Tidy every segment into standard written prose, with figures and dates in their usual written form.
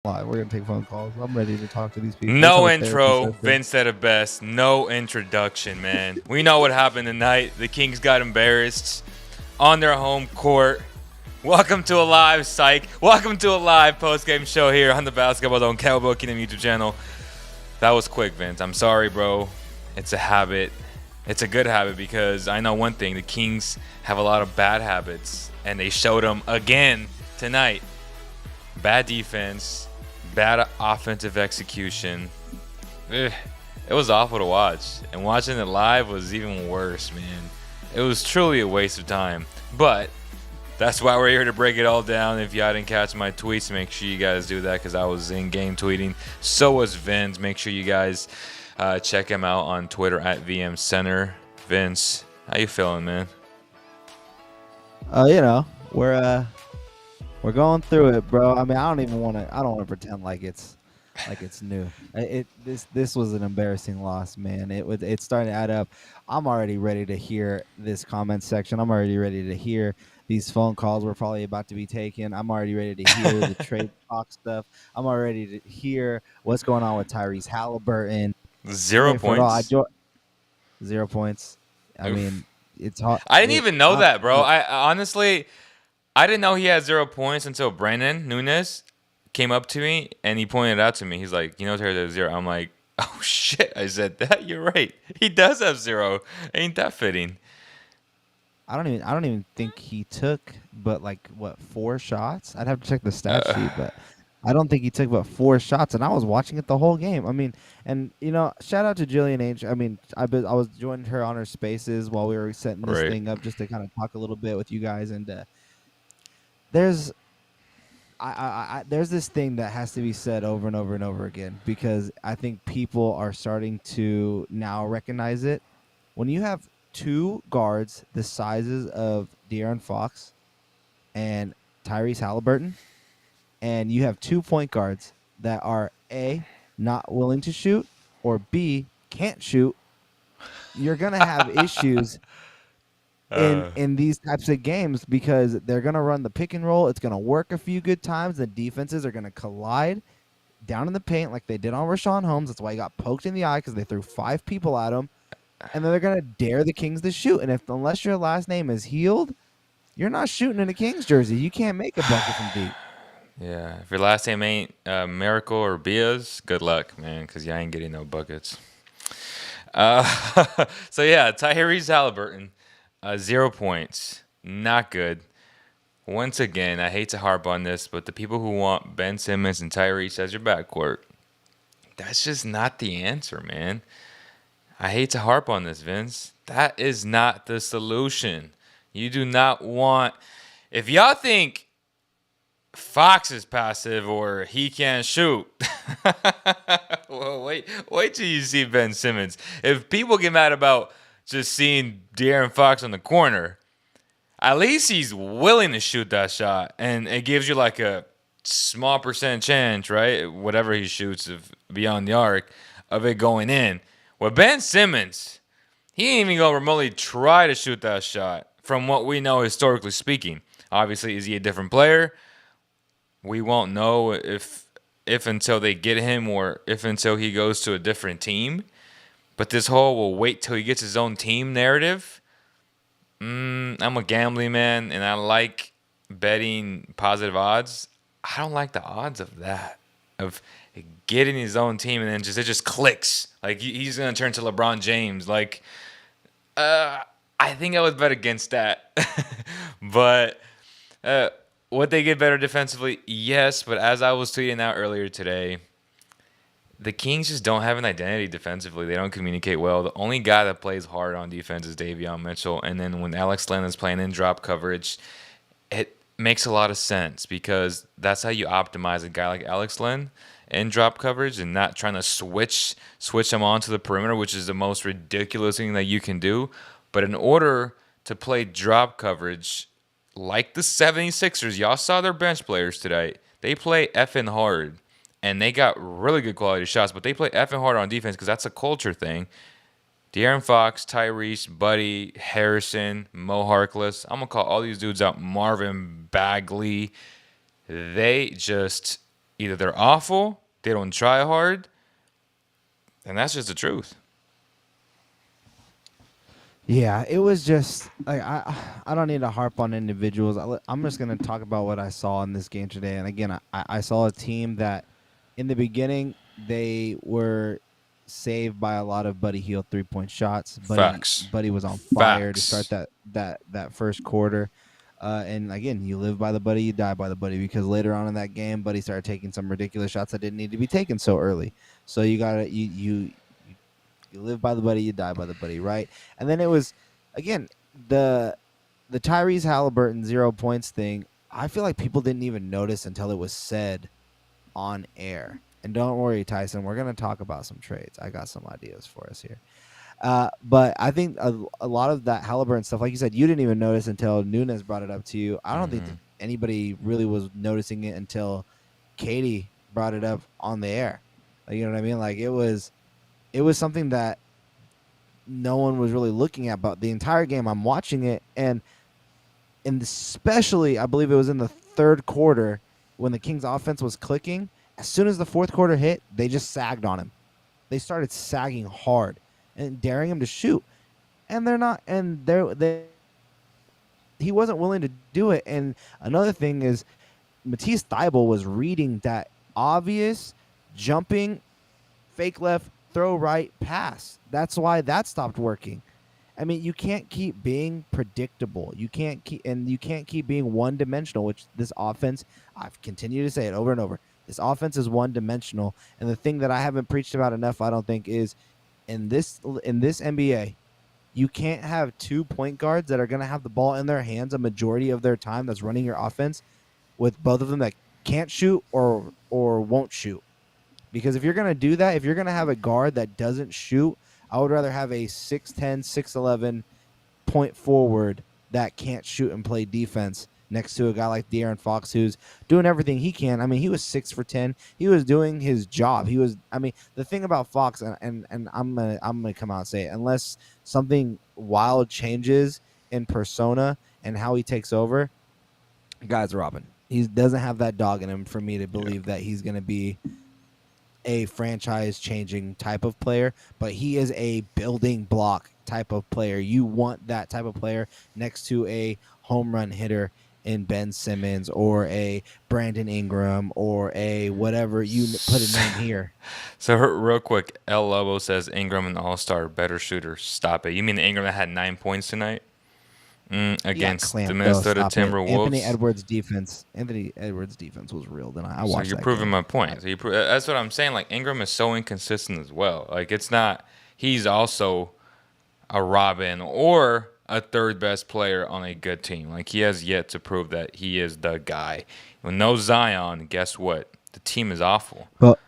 live. We're gonna take phone calls. I'm ready to talk to these people. Let's have No a therapy intro. session. Vince said it best. No introduction, man. We know what happened tonight. The Kings got embarrassed on their home court. Welcome to a live psych. Welcome to a live post-game show here on the Basketball Zone Cowboy Kingdom YouTube channel. That was quick, Vince. I'm sorry, bro. It's a habit. It's a good habit because I know one thing. The Kings have a lot of bad habits, and they showed them again tonight. Bad defense, bad offensive execution. It was awful to watch. And watching it live was even worse, man. It was truly a waste of time. But that's why we're here to break it all down. If y'all didn't catch my tweets, make sure you guys do that because I was in-game tweeting. So was Vince. Make sure you guys check him out on Twitter at VMCenter. Vince, how you feeling, man? We're going through it, bro. I mean, I don't want to pretend like it's new. This was an embarrassing loss, man. It's starting to add up. I'm already ready to hear this comment section. I'm already ready to hear these phone calls we're probably about to be taking. I'm already ready to hear the trade talk stuff. I'm already ready to hear what's going on with Tyrese Halliburton. 0 points. 0 points. I mean, it's hard. I didn't even know that, bro. I honestly, I didn't know he had 0 points until Brandon Nunes came up to me and he pointed it out to me. He's like, Terry has 0. I'm like, oh shit. I said that. You're right. He does have 0. Ain't that fitting? I don't even think he took but 4 shots. I'd have to check the stat sheet, but I don't think he took but 4 shots, and I was watching it the whole game. I mean, and shout out to Jillian H. I mean, I was joining her on her spaces while we were setting this thing up just to kind of talk a little bit with you guys, and there's this thing that has to be said over and over and over again because I think people are starting to now recognize it. When you have 2 guards the sizes of De'Aaron Fox and Tyrese Halliburton, and you have 2 point guards that are A, not willing to shoot, or B, can't shoot, you're going to have issues in these types of games because they're going to run the pick and roll. It's going to work a few good times. The defenses are going to collide down in the paint like they did on Rashawn Holmes. That's why he got poked in the eye because they threw 5 people at him. And then they're going to dare the Kings to shoot. And unless your last name is Healed, you're not shooting in a Kings jersey. You can't make a bucket from deep. Yeah. If your last name ain't Miracle or Biaz, good luck, man, because you ain't getting no buckets. So, yeah, Tyrese Halliburton, 0 points. Not good. Once again, I hate to harp on this, but the people who want Ben Simmons and Tyrese as your backcourt, that's just not the answer, man. I hate to harp on this, Vince. That is not the solution. You do not want... If y'all think Fox is passive or he can't shoot, well, wait till you see Ben Simmons. If people get mad about just seeing De'Aaron Fox on the corner, at least he's willing to shoot that shot, and it gives you like a small percent chance, right? Whatever he shoots beyond the arc, of it going in. Well, Ben Simmons, he ain't even going to remotely try to shoot that shot from what we know historically speaking. Obviously, is he a different player? We won't know if until they get him or if until he goes to a different team. But this whole will wait till he gets his own team narrative. I'm a gambling man, and I like betting positive odds. I don't like the odds of that, of getting his own team and then it just clicks. Like he's gonna turn to LeBron James. Like, I think I would bet against that. But would they get better defensively? Yes. But as I was tweeting out earlier today, the Kings just don't have an identity defensively. They don't communicate well. The only guy that plays hard on defense is Davion Mitchell. And then when Alex Len is playing in drop coverage, it makes a lot of sense because that's how you optimize a guy like Alex Len in drop coverage and not trying to switch him onto the perimeter, which is the most ridiculous thing that you can do. But in order to play drop coverage like the 76ers, y'all saw their bench players today. They play effing hard, and they got really good quality shots, but they play effing hard on defense because that's a culture thing. De'Aaron Fox, Tyrese, Buddy, Harrison, Mo Harkless. I'm going to call all these dudes out. Marvin Bagley. They just Either they're awful, they don't try hard, and that's just the truth. Yeah, it was just like I don't need to harp on individuals. I'm just gonna talk about what I saw in this game today. And again, I saw a team that in the beginning they were saved by a lot of Buddy Hield 3-point shots. Facts. Buddy was on fire to start Facts. that first quarter. And again, you live by the Buddy, you die by the Buddy, because later on in that game, Buddy started taking some ridiculous shots that didn't need to be taken so early. So you gotta you live by the Buddy, you die by the Buddy, right? And then it was, again, the Tyrese Halliburton 0 points thing. I feel like people didn't even notice until it was said on air. And don't worry, Tyson, we're gonna talk about some trades. I got some ideas for us here. But I think a lot of that Halliburton stuff, like you said, you didn't even notice until Nunes brought it up to you. I don't think Mm-hmm. anybody really was noticing it until Katie brought it up on the air. Like, you know what I mean? Like it was something that no one was really looking at. But the entire game, I'm watching it, and especially I believe it was in the third quarter when the Kings offense was clicking. As soon as the fourth quarter hit, they just sagged on him. They started sagging hard and daring him to shoot, and they're not. And they he wasn't willing to do it. And another thing is, Matisse Thybulle was reading that obvious jumping fake left, throw right pass. That's why that stopped working. I mean, you can't keep being predictable. You can't keep being one dimensional, which this offense, I've continued to say it over and over. This offense is one dimensional. And the thing that I haven't preached about enough, I don't think, is in this NBA, you can't have 2 point guards that are going to have the ball in their hands a majority of their time that's running your offense, with both of them that can't shoot or won't shoot. Because if you're going to do that, if you're going to have a guard that doesn't shoot, I would rather have a 6'10", 6'11" point forward that can't shoot and play defense next to a guy like De'Aaron Fox, who's doing everything he can. I mean, he was 6 for 10. He was doing his job. He was. I mean, the thing about Fox, and I'm gonna come out and say it, unless something wild changes in persona and how he takes over, the guy's robbing. He doesn't have that dog in him for me to believe that he's gonna be a franchise-changing type of player, but he is a building block type of player. You want that type of player next to a home run hitter in Ben Simmons or a Brandon Ingram or a whatever you put a name here. So real quick, El Lobo says Ingram an all-star, better shooter. Stop it. You mean Ingram that had 9 points tonight He got against the clamped though. Minnesota Stop it. Anthony Timberwolves? Edwards' defense. Anthony Edwards' defense was real tonight. I So watched you're that proving game. my point. So that's what I'm saying. Like Ingram is so inconsistent as well. Like it's not. He's also a Robin or a third best player on a good team. Like he has yet to prove that he is the guy. With no Zion, guess what? The team is awful. But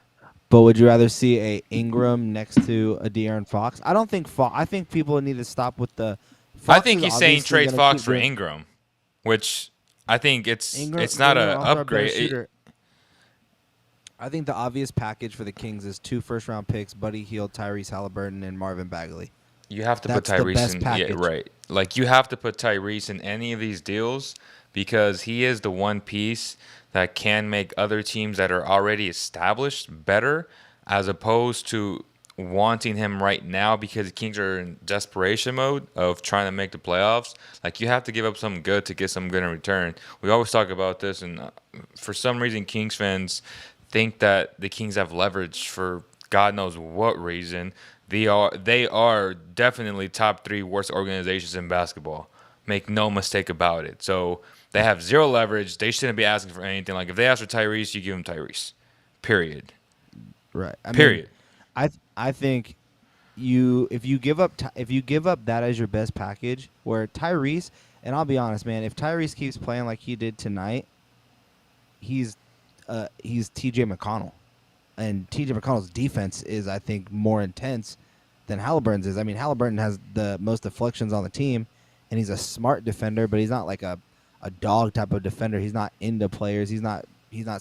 would you rather see a Ingram next to a De'Aaron Fox? I don't think I think people need to stop with the. I Fox think is he's saying obviously trade gonna Fox keep for doing. Ingram, which I think Ingram, it's not Ingram a also a better upgrade. shooter. I think the obvious package for the Kings is 2 first-round picks: Buddy Hield, Tyrese Halliburton, and Marvin Bagley. You have to put That's the Tyrese best in. Yeah, package. right. Like you have to put Tyrese in any of these deals because he is the one piece that can make other teams that are already established better, as opposed to wanting him right now because the Kings are in desperation mode of trying to make the playoffs. Like you have to give up something good to get something good in return. We always talk about this, and for some reason, Kings fans think that the Kings have leverage for God knows what reason. They are definitely top 3 worst organizations in basketball. Make no mistake about it. So they have zero leverage. They shouldn't be asking for anything. Like if they ask for Tyrese, you give them Tyrese. Period. Right. I mean, Period. I think if you give up that as your best package, where Tyrese, and I'll be honest, man, if Tyrese keeps playing like he did tonight, he's T.J. McConnell, and T.J. McConnell's defense is, I think, more intense than Halliburton's is. I mean, Halliburton has the most deflections on the team, and he's a smart defender, but he's not like a dog type of defender. He's not into players. He's not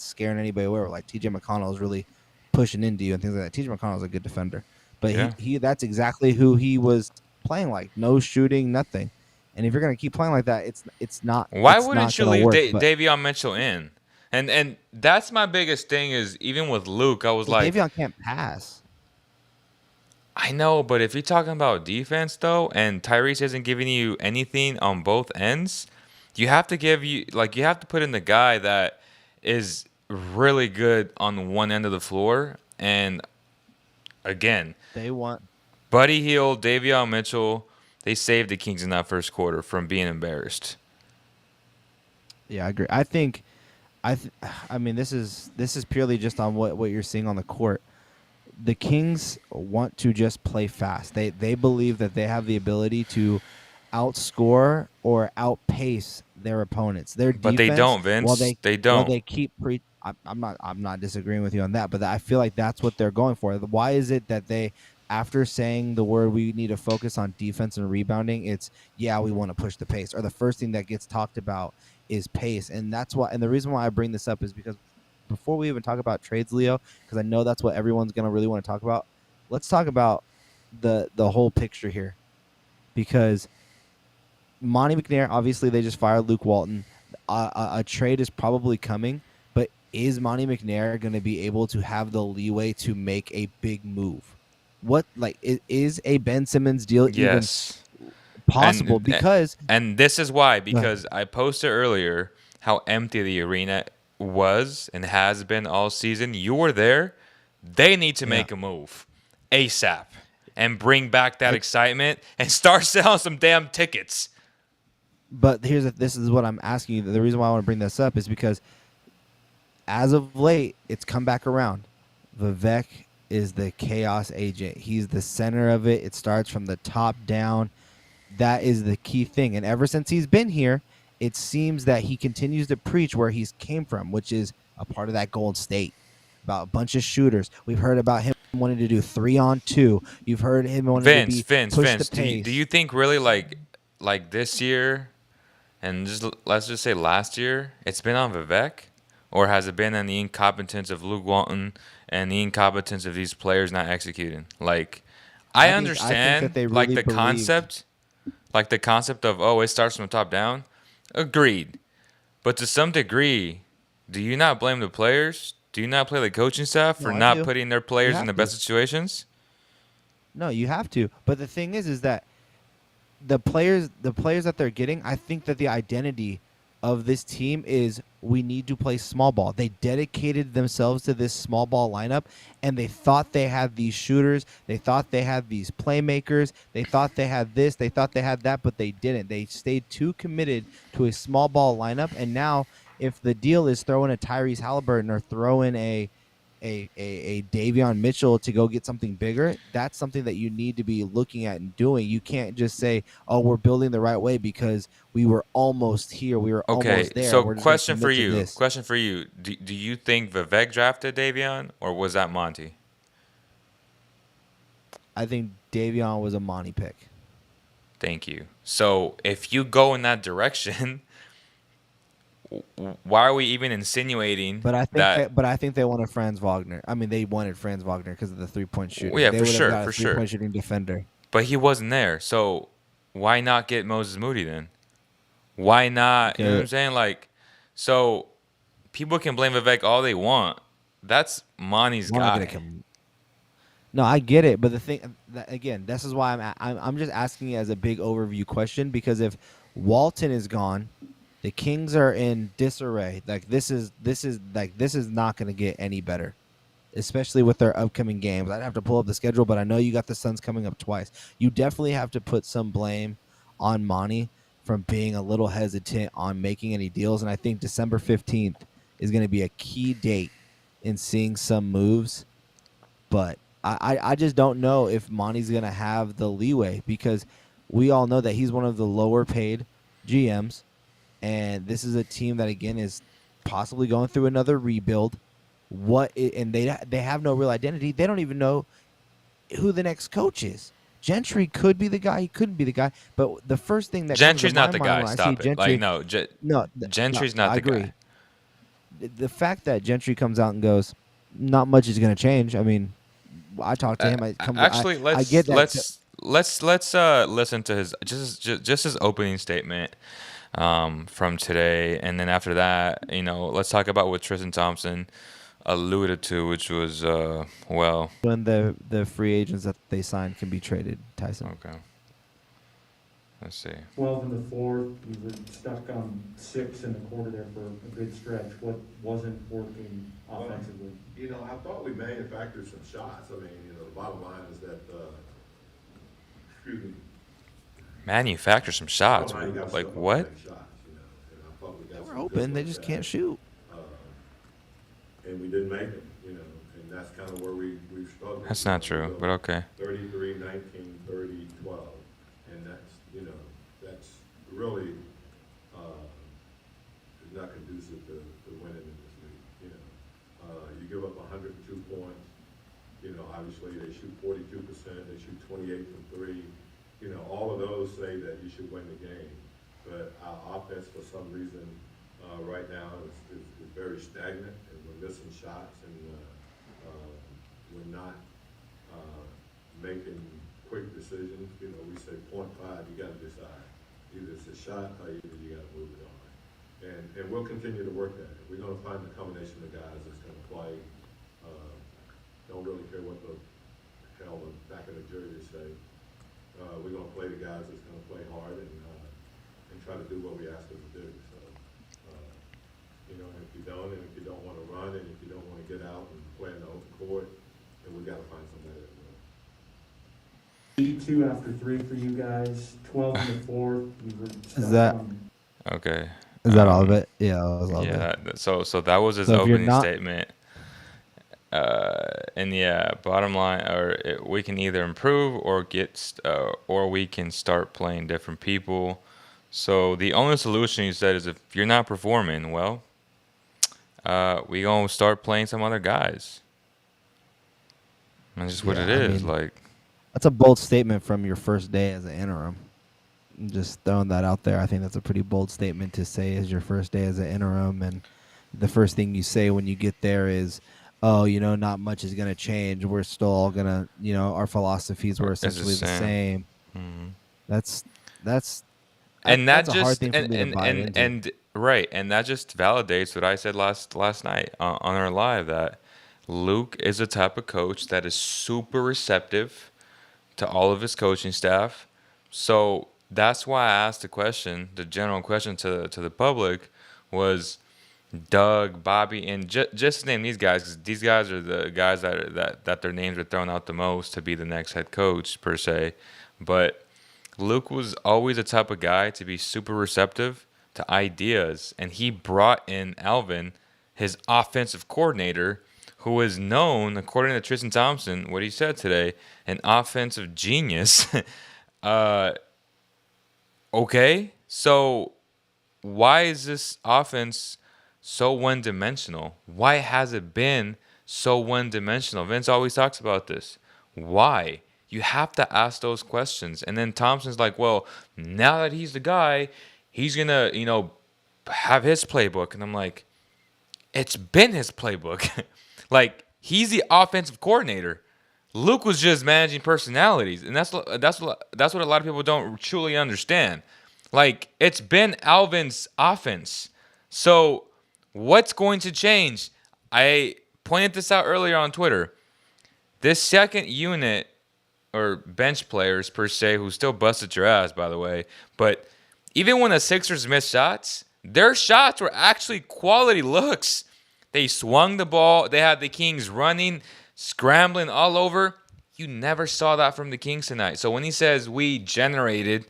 scaring anybody away. Like T.J. McConnell is really pushing into you and things like that. T.J. McConnell is a good defender, but Yeah. he that's exactly who he was playing like. No shooting, nothing. And if you're gonna keep playing like that, it's not Why it's not wouldn't you gonna leave work. But Davion Mitchell in? And that's my biggest thing is even with Luke, I was Well, like, Davion can't pass. I know, but if you're talking about defense though, and Tyrese isn't giving you anything on both ends, you have to put in the guy that is really good on one end of the floor. And again, They want. Buddy Hield, Davion Mitchell, they saved the Kings in that first quarter from being embarrassed. Yeah, I agree. I think. I mean, this is purely just on what you're seeing on the court. The Kings want to just play fast. They believe that they have the ability to outscore or outpace their opponents. Their But they defense, don't, Vince. They while don't. they keep I'm not disagreeing with you on that, but I feel like that's what they're going for. Why is it that they, after saying the word we need to focus on defense and rebounding, it's yeah, we want to push the pace, or the first thing that gets talked about is pace. And that's why, and the reason why I bring this up is because before we even talk about trades, Leo, because I know that's what everyone's going to really want to talk about. Let's talk about the whole picture here, because Monte McNair, obviously they just fired Luke Walton. A trade is probably coming, but is Monte McNair going to be able to have the leeway to make a big move? What, like, is a Ben Simmons deal even Yes. possible? And Because and this is why, uh, because I posted earlier how empty the arena was and has been all season. You were there. They need to yeah, make a move ASAP and bring back that I, excitement and start selling some damn tickets. but this is what I'm asking you. The reason why I want to bring this up is because as of late, it's come back around. Vivek is the chaos agent. He's the center of it. It starts from the top down. That is the key thing. And ever since he's been here, it seems that he continues to preach where he's came from, which is a part of that Golden State, about a bunch of shooters. We've heard about him wanting to do 3-on-2. You've heard him wanting to Vince, be Vince, push the Vince. Do you pace. think really like this year and just let's just say last year it's been on Vivek, or has it been on the incompetence of Luke Walton and the incompetence of these players not executing? Like, I I think that understand they really believed. like the concept of oh it starts from the top down. Agreed, but to some degree, do you not blame the players? Do you not play the coaching staff No, for I not do. putting their You players in have the to. best situations? No, you have to. But the thing is that the players that they're getting, I think that the identity of this team is we need to play small ball. They dedicated themselves to this small ball lineup, and they thought they had these shooters, they thought they had these playmakers, they thought they had this, they thought they had that, but they didn't. They stayed too committed to a small ball lineup, and now if the deal is throw in a Tyrese Halliburton or throw in a Davion Mitchell to go get something bigger, that's something that you need to be looking at and doing. You can't just say, "Oh, we're building the right way because we were almost here, we were Okay, almost there. so We're just going to question for commit to you. this." Question for you. Do you think Vivek drafted Davion or was that Monty? I think Davion was a Monty pick, Thank you. So if you go in that direction, why are we even insinuating but that? I think they wanted Franz Wagner. I mean, they wanted Franz Wagner because of the 3-point Well, shooting. yeah, They for would have sure, got a for 3-point sure. shooting defender. But he wasn't there. So why not get Moses Moody then? Why not? You know what Okay, I'm saying? Like, so people can blame Vivek all they want. That's Monty's we're not going to guy. come. No, I get it, but the thing that, again, this is why I'm just asking it as a big overview question, because if Walton is gone, the Kings are in disarray. Like this is not going to get any better, especially with their upcoming games. I'd have to pull up the schedule, but I know you got the Suns coming up twice. You definitely have to put some blame on Monty from being a little hesitant on making any deals, and I think December 15th is going to be a key date in seeing some moves, but I just don't know if Monty's going to have the leeway, because we all know that he's one of the lower paid GMs, and this is a team that again is possibly going through another rebuild. And they have no real identity. They don't even know who the next coach is. Gentry could be the guy. He couldn't be the guy. But the first thing that comes to Gentry's not my the mind guy. when I see Stop it. Like, Gentry, no, no, no, Gentry's not I the guy. agree. The fact that Gentry comes out and goes, not much is going to change. I mean, I talked to him. Actually, I get that. let's listen to his just his opening statement. from today. And then after that, let's talk about what Tristan Thompson alluded to, which was, well, When the free agents that they signed can be traded, Tyson. okay. Let's see. 12 in the fourth. You were stuck on 6 in the quarter there for a good stretch. What wasn't working offensively? I thought we manufactured some shots. I mean, the bottom line is that, excuse me. Manufacture some shots. Somebody got Like stuff on what? the shots, and I thought we got They're some good open. They ones just at can't it. shoot. And we didn't make them, and that's kind of where we've struggled. That's not true, but okay. 33, 19, 30, 12. And that's really is not conducive to winning in this league. You give up 102 points. Obviously they shoot 42%, they shoot 28 from three. All of those say that you should win the game. But our offense, for some reason, right now is very stagnant, and we're missing shots, and we're not making quick decisions. We say point five, you got to decide. Either it's a shot or either you got to move it on. And we'll continue to work at it. We're going to find the combination of guys that's going to play. Don't really care what the hell the back of the jersey say. We're going to play the guys that's going to play hard and try to do what we ask them to do. So, if you don't, and if you don't want to run, and if you don't want to get out and play in the open court, then we got to find somebody that will. 2 after 3 for you guys. 12 in the fourth. You were stuck that- on Okay. Is that all of it? Yeah, that was all of it. Yeah. So that was his So if you're opening not- statement. And yeah, bottom line, we can either improve or we can start playing different people. So the only solution you said is if you're not performing, well, we gonna start playing some other guys. That's just what Yeah, it I is. mean- Like, That's a bold statement from your first day as an interim. I'm just throwing that out there. I think that's a pretty bold statement to say as your first day as an interim, and the first thing you say when you get there is, "Oh, not much is gonna change. We're still all gonna, our philosophies were It's the essentially the same." same." That's and that that's a hard just thing for me to buy into. and right, and that just validates what I said last night on our live, that Luke is the type of coach that is super receptive to all of his coaching staff. So that's why I asked the question, the general question to the public was Doug, Bobby, and just name these guys, because these guys are the guys that their names are thrown out the most to be the next head coach per se. But Luke was always the type of guy to be super receptive to ideas, and he brought in Alvin, his offensive coordinator, who is known, according to Tristan Thompson, what he said today, an offensive genius. Okay, so why is this offense so one-dimensional? Why has it been so one-dimensional? Vince always talks about this. Why? You have to ask those questions. And then Thompson's like, well, now that he's the guy, he's going to, have his playbook. And I'm like, it's been his playbook. Like, he's the offensive coordinator. Luke was just managing personalities, and that's what a lot of people don't truly understand. Like, it's been Alvin's offense. So, what's going to change? I pointed this out earlier on Twitter. This second unit, or bench players per se, who still busted your ass, by the way, but even when the Sixers missed shots, their shots were actually quality looks. They swung the ball. They had the Kings running, scrambling all over. You never saw that from the Kings tonight. So when he says we generated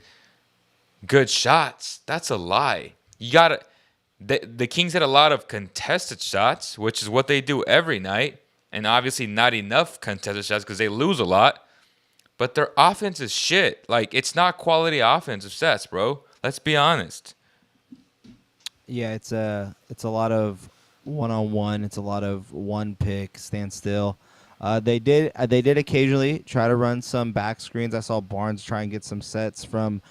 good shots, that's a lie. You got to. The Kings had a lot of contested shots, which is what they do every night, and obviously not enough contested shots because they lose a lot. But their offense is shit. Like, it's not quality offensive sets, bro. Let's be honest. Yeah, it's a lot of one-on-one. It's a lot of one pick, stand still. They did occasionally try to run some back screens. I saw Barnes try and get some sets from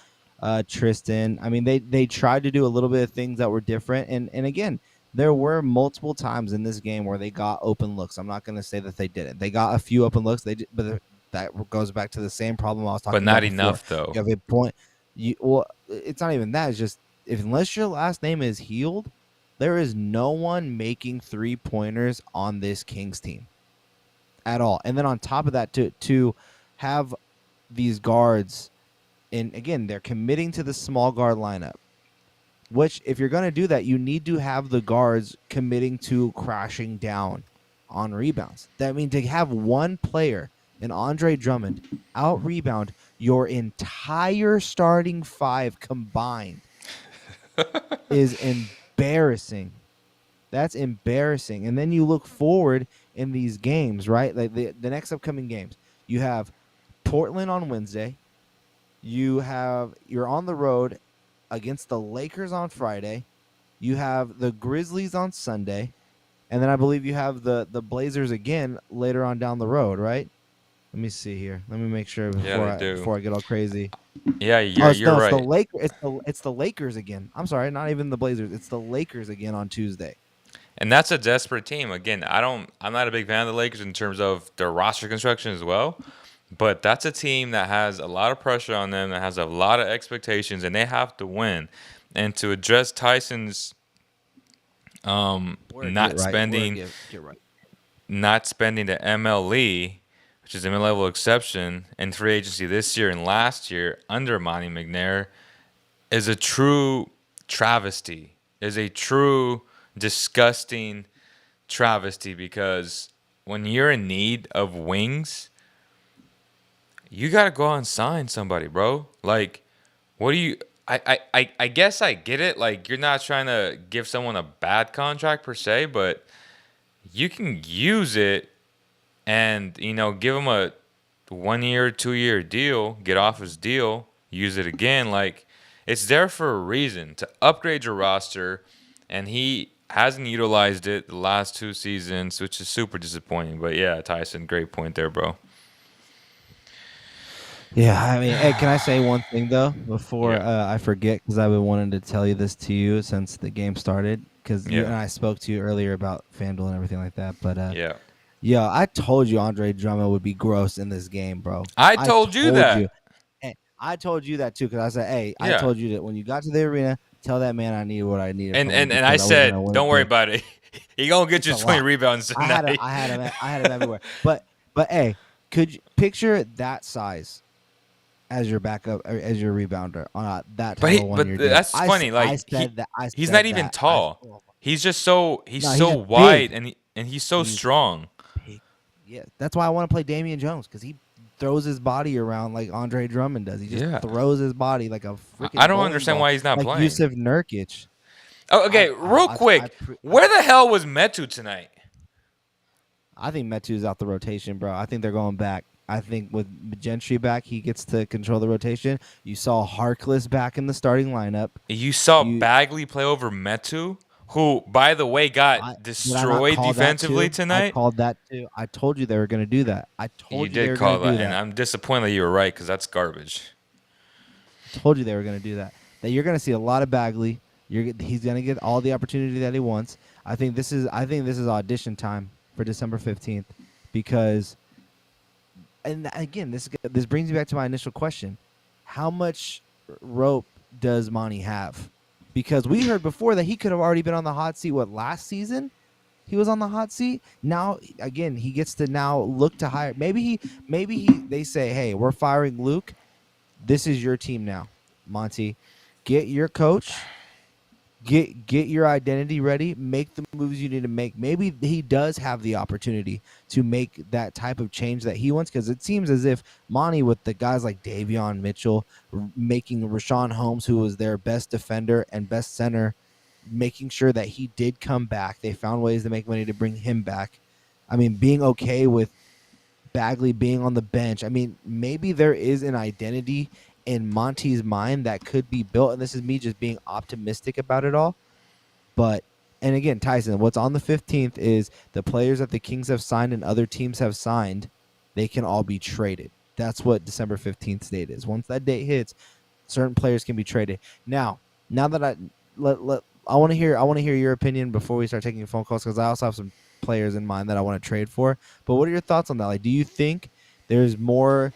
Tristan. I mean, they tried to do a little bit of things that were different. And again, there were multiple times in this game where they got open looks. I'm not going to say that they didn't. They got a few open looks. But that goes back to the same problem I was talking about. But not before. enough, though. You have a point. Well, it's not even that. It's just unless your last name is Healed, there is no one making 3-pointers on this Kings team at all. And then on top of that, to have these guards, and again, they're committing to the small guard lineup. Which, if you're going to do that, you need to have the guards committing to crashing down on rebounds. That means to have one player, an Andre Drummond, out rebound your entire starting 5 combined is embarrassing. That's embarrassing. And then you look forward in these games, right? Like the next upcoming games. You have Portland on Wednesday. You're on the road against the Lakers on Friday. You have the Grizzlies on Sunday. And then I believe you have the Blazers again later on down the road, right? Let me see here. Let me make sure before I get all crazy. Yeah, you're right. It's the Lakers again. I'm sorry, not even the Blazers. It's the Lakers again on Tuesday. And that's a desperate team. Again, I'm not a big fan of the Lakers in terms of their roster construction as well. But that's a team that has a lot of pressure on them, that has a lot of expectations, and they have to win. And to address Tyson's not spending the MLE, which is a mid-level exception, in free agency this year and last year under Monte McNair, is a true travesty, is a true disgusting travesty, because when you're in need of wings, you got to go out and sign somebody, bro. Like, what do you... I guess I get it. Like, you're not trying to give someone a bad contract per se, but you can use it and, give him a 1 year, 2 year deal, get off his deal, use it again. Like, it's there for a reason, to upgrade your roster, and he hasn't utilized it the last 2 seasons, which is super disappointing. But yeah, Tyson, great point there, bro. Yeah, I mean, hey, can I say one thing though before I forget? Because I've been wanting to tell you this to you since the game started. Because you and I spoke to you earlier about FanDuel and everything like that. But yeah, I told you Andre Drummond would be gross in this game, bro. I told you that. Hey, I told you that too, because I said, hey, I told you that when you got to the arena, tell that man I need what I needed. And I said, don't worry about it. He gonna get you 20 rebounds tonight. I had him everywhere. But hey, could you picture that size as your backup, or as your rebounder on that type of 1 year deal? That's funny. Like, he's not even tall. He's just so wide, and he's so strong. Yeah, that's why I want to play Damian Jones, because he throws his body around like Andre Drummond does. He just throws his body like a freaking... I don't understand why he's not playing. Yusuf Nurkic. Oh, okay, real quick. Where the hell was Metu tonight? I think Metu's out the rotation, bro. I think they're going back. I think with Gentry back, he gets to control the rotation. You saw Harkless back in the starting lineup. You saw Bagley play over Metu, who, by the way, got destroyed defensively tonight. I called that too. I told you they were going to do that. You did call that, and I'm disappointed that you were right, because that's garbage. I told you they were going to do that. That you're going to see a lot of Bagley. He's going to get all the opportunity that he wants. I think this is audition time for December 15th, because... And again, this brings me back to my initial question. How much rope does Monte have? Because we heard before that he could have already been on the hot seat. What, last season? He was on the hot seat. Now, again, he gets to now look to hire. Maybe they say, hey, we're firing Luke. This is your team now, Monte. Get your coach. Get your identity ready. Make the moves you need to make. Maybe he does have the opportunity to make that type of change that he wants, because it seems as if Monte, with the guys like Davion Mitchell, making Rashawn Holmes, who was their best defender and best center, making sure that he did come back. They found ways to make money to bring him back. I mean, being okay with Bagley being on the bench. I mean, maybe there is an identity in Monte's mind that could be built, and this is me just being optimistic about it all. But, and again, Tyson, what's on the 15th is the players that the Kings have signed and other teams have signed, they can all be traded. That's what December 15th date is. Once that date hits, certain players can be traded. Now that I want to hear your opinion before we start taking phone calls, because I also have some players in mind that I want to trade for. But what are your thoughts on that? Like, do you think there's more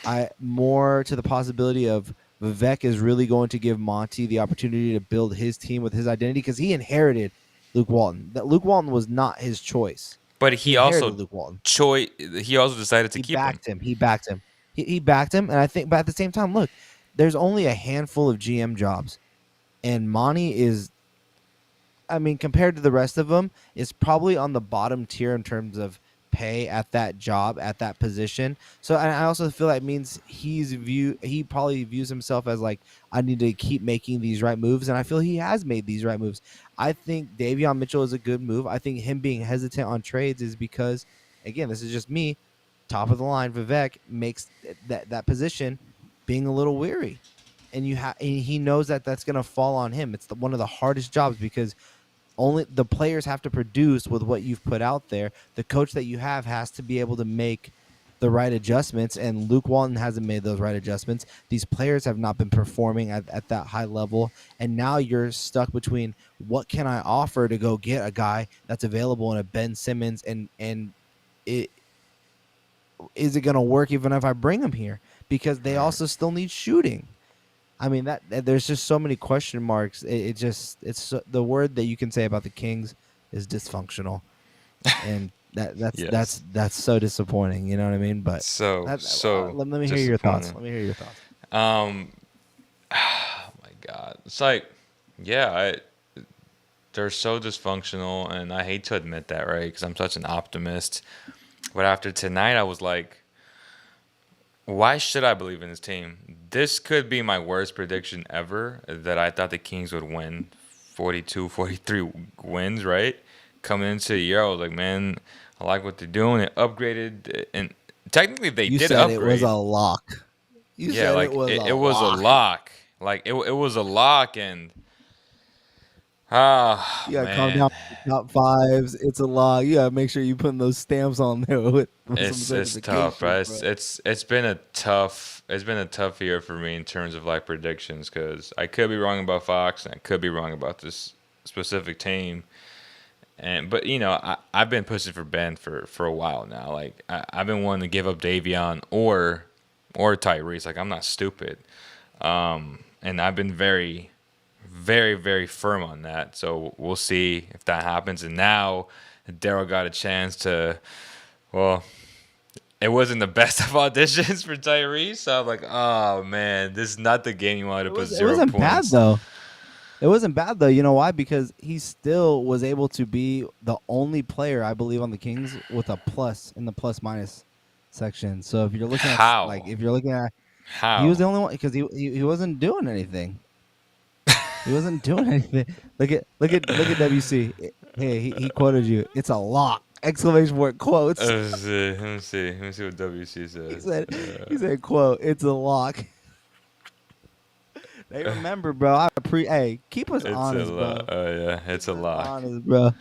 to the possibility of Vivek is really going to give Monte the opportunity to build his team with his identity because he inherited Luke Walton. That Luke Walton was not his choice. But He inherited Luke Walton. he also decided to He keep him. backed him. He backed him. He backed him, and I think, but at the same time, look, there's only a handful of GM jobs, and Monty is, I mean, compared to the rest of them, is probably on the bottom tier in terms of pay at that job, at that position. So, and I also feel that means he probably views himself as like, I need to keep making these right moves, and I feel he has made these right moves. I think Davion Mitchell is a good move. I think him being hesitant on trades is because, again, this is just me, top of the line. Vivek makes that position being a little weary, and he knows that that's going to fall on him. It's one of the hardest jobs because only the players have to produce with what you've put out there. The coach that you have has to be able to make the right adjustments, and Luke Walton hasn't made those right adjustments. These players have not been performing at that high level, and now you're stuck between what can I offer to go get a guy that's available in a Ben Simmons, and is it going to work even if I bring him here? Because they also still need shooting. I mean, that there's just so many question marks. The word that you can say about the Kings is dysfunctional, and Yes. that's so disappointing. You know what I mean? But let me hear your thoughts. Let me hear your thoughts. Oh my God, it's like, yeah, they're so dysfunctional, and I hate to admit that, right? Because I'm such an optimist. But after tonight, I was like, why should I believe in this team? This could be my worst prediction ever, that I thought the Kings would win 42, 43 wins, right? Coming into the year, I was like, man, I like what they're doing. They upgraded, and technically they You did said upgrade. it was a lock. You Yeah, said like it was a lock. Like it was a lock, and You gotta calm man, down. Top fives. It's a lock. You gotta make sure you putting those stamps on there with some it's tough, certification, right? bro. It's been a tough year for me in terms of like predictions, because I could be wrong about Fox and I could be wrong about this specific team. But you know, I've been pushing for Ben for a while now. Like I've been wanting to give up Davion or Tyrese. Like I'm not stupid, and I've been very, very, very firm on that. So we'll see if that happens. And now Daryl got a chance to, well, it wasn't the best of auditions for Tyrese. So I'm like, oh man, this is not the game you wanted to put It 0 wasn't points. bad though. It wasn't bad though. You know why? Because he still was able to be the only player, I believe, on the Kings with a plus in the plus minus section. So if you're looking at How? he was How? the only one because he wasn't doing anything. He wasn't doing anything. Look at WC. Hey, he quoted you. It's a lock! Exclamation point quotes. Let me see what WC says. He said quote. It's a lock. Hey, remember, bro. Hey, keep us It's honest, a bro. lock. Oh yeah, it's a lock. Honest, bro.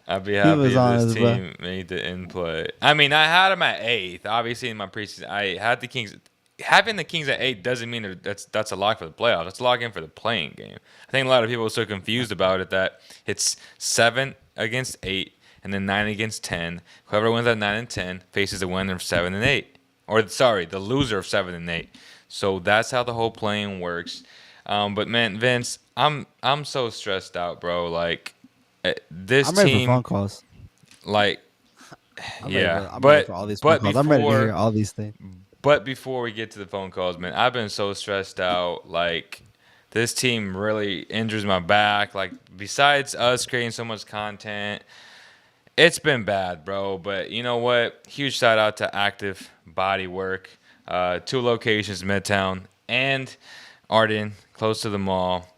I'd be Keep happy us if honest, this bro. team made the in play. I mean, I had them at 8th. Obviously, in my preseason, I had the Kings. Having the Kings at 8 doesn't mean that's a lock for the playoffs. That's a lock in for the playing game. I think a lot of people are so confused about it that it's 7 against 8 and then 9 against 10. Whoever wins at 9 and 10 faces the winner of 7 and 8, or sorry, the loser of 7 and 8. So that's how the whole playing works. But man, Vince, I'm so stressed out, bro. Like this I'm ready team, for phone calls. like I'm yeah, ready for all these phone calls. I'm ready to hear all these things. But before we get to the phone calls, man, I've been so stressed out. Like this team really injures my back. Like besides us creating so much content, it's been bad, bro. But you know what? Huge shout out to Active Body Work. 2 locations, Midtown and Arden, close to the mall.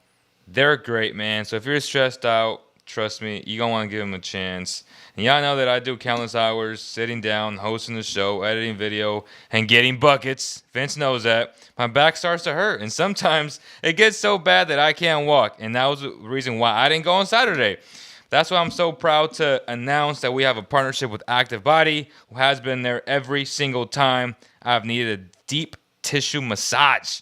They're great, man. So if you're stressed out, trust me, you're going to want to give them a chance. And y'all know that I do countless hours sitting down, hosting the show, editing video, and getting buckets. Vince knows that. My back starts to hurt, and sometimes it gets so bad that I can't walk. And that was the reason why I didn't go on Saturday. That's why I'm so proud to announce that we have a partnership with Active Body, who has been there every single time I've needed a deep tissue massage.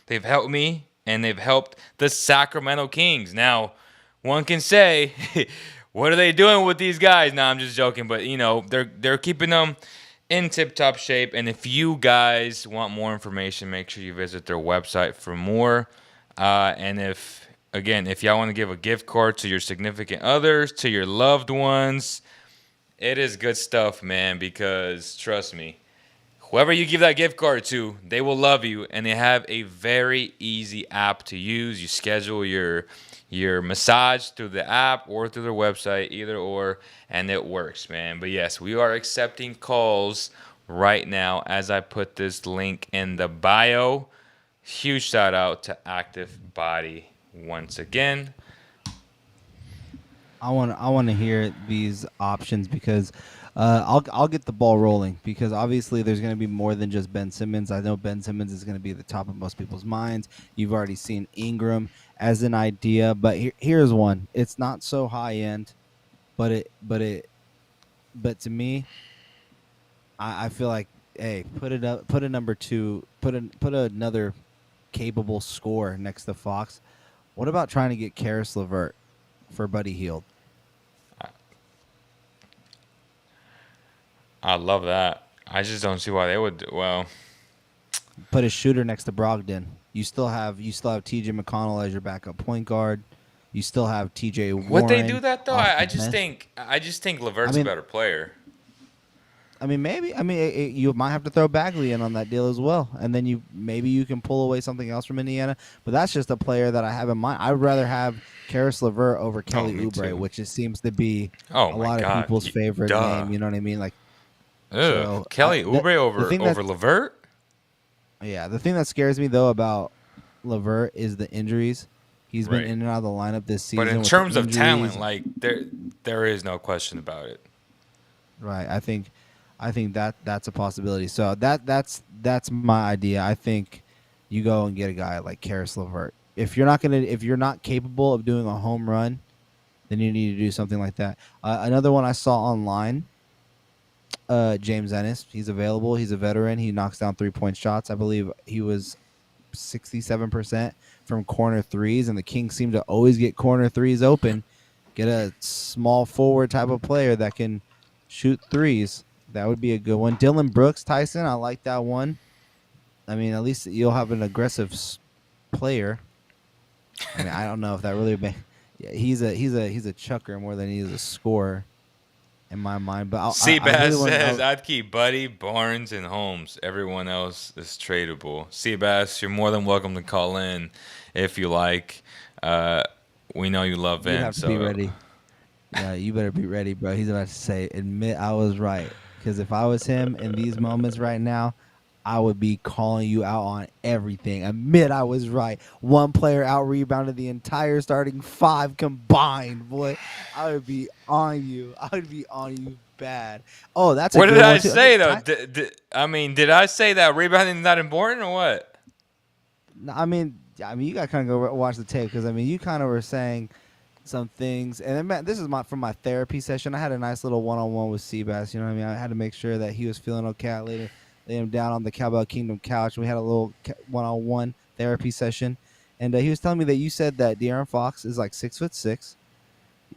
They've helped me, and they've helped the Sacramento Kings. Now, one can say, what are they doing with these guys? No, I'm just joking, but you know, they're keeping them in tip-top shape. And if you guys want more information, make sure you visit their website for more. And if y'all want to give a gift card to your significant others, to your loved ones, it is good stuff, man, because trust me, whoever you give that gift card to, they will love you, and they have a very easy app to use. You schedule your massage through the app or through their website, either or, and it works, man. But yes, we are accepting calls right now as I put this link in the bio. Huge shout out to Active Body once again. I want to hear these options because I'll get the ball rolling because obviously there's going to be more than just Ben Simmons. I know Ben Simmons is going to be at the top of most people's minds. You've already seen Ingram as an idea, but here's one. It's not so high end, but to me, I feel like hey, put it up, put a number two, put another capable score next to Fox. What about trying to get Karis LeVert for Buddy Hield? I love that. I just don't see why they would. Well, Put a shooter next to Brogdon. You still have T.J. McConnell as your backup point guard. You still have T.J. Warren. would they do that though? off I the just bench. think Levert's a better player. I mean, maybe. I mean, you might have to throw Bagley in on that deal as well, and then maybe you can pull away something else from Indiana. But that's just a player that I have in mind. I'd rather have Karis LeVert over Kelly me Oubre, too. which seems to be Oh a my lot God. of people's favorite Duh. name. You know what I mean? Like, Ugh. so, Kelly Oubre over Levert? yeah. The thing that scares me though about LeVert is the injuries. He's been Right. in and out of the lineup this season. But in with terms the of injuries. talent, like there is no question about it. Right. I think that's a possibility. So that's my idea. I think you go and get a guy like Karis LeVert. If you're not capable of doing a home run, then you need to do something like that. Another one I saw online, James Ennis. He's available. He's a veteran. He knocks down 3-point shots. I believe he was 67% from corner threes, and the Kings seem to always get corner threes open. Get a small forward type of player that can shoot threes. That would be a good one. Dylan Brooks, Tyson, I like that one. I mean, at least you'll have an aggressive player. I mean, I don't know if that really. Yeah, he's a chucker more than he's a scorer, in my mind. But Seabass says I'd keep Buddy, Barnes, and Holmes. Everyone else is tradable. Seabass, you're more than welcome to call in if you like. We know you love you him. have to be ready. Yeah, you better be ready, bro. He's about to say, admit I was right. Because if I was him in these moments right now, I would be calling you out on everything. Admit I was right. One player out rebounded the entire starting 5 combined, boy. I would be on you. I would be on you bad. Oh, that's a What good did I one, too. say though? Did I say that rebounding is not important or what? I mean, you got to kind of go watch the tape because you kind of were saying some things, and then, this is from my therapy session. I had a nice little one-on-one with Seabass. You know what I mean? I had to make sure that he was feeling okay. I laid him down on the Cowbell Kingdom couch, and we had a little one-on-one therapy session. And he was telling me that you said that De'Aaron Fox is like 6'6",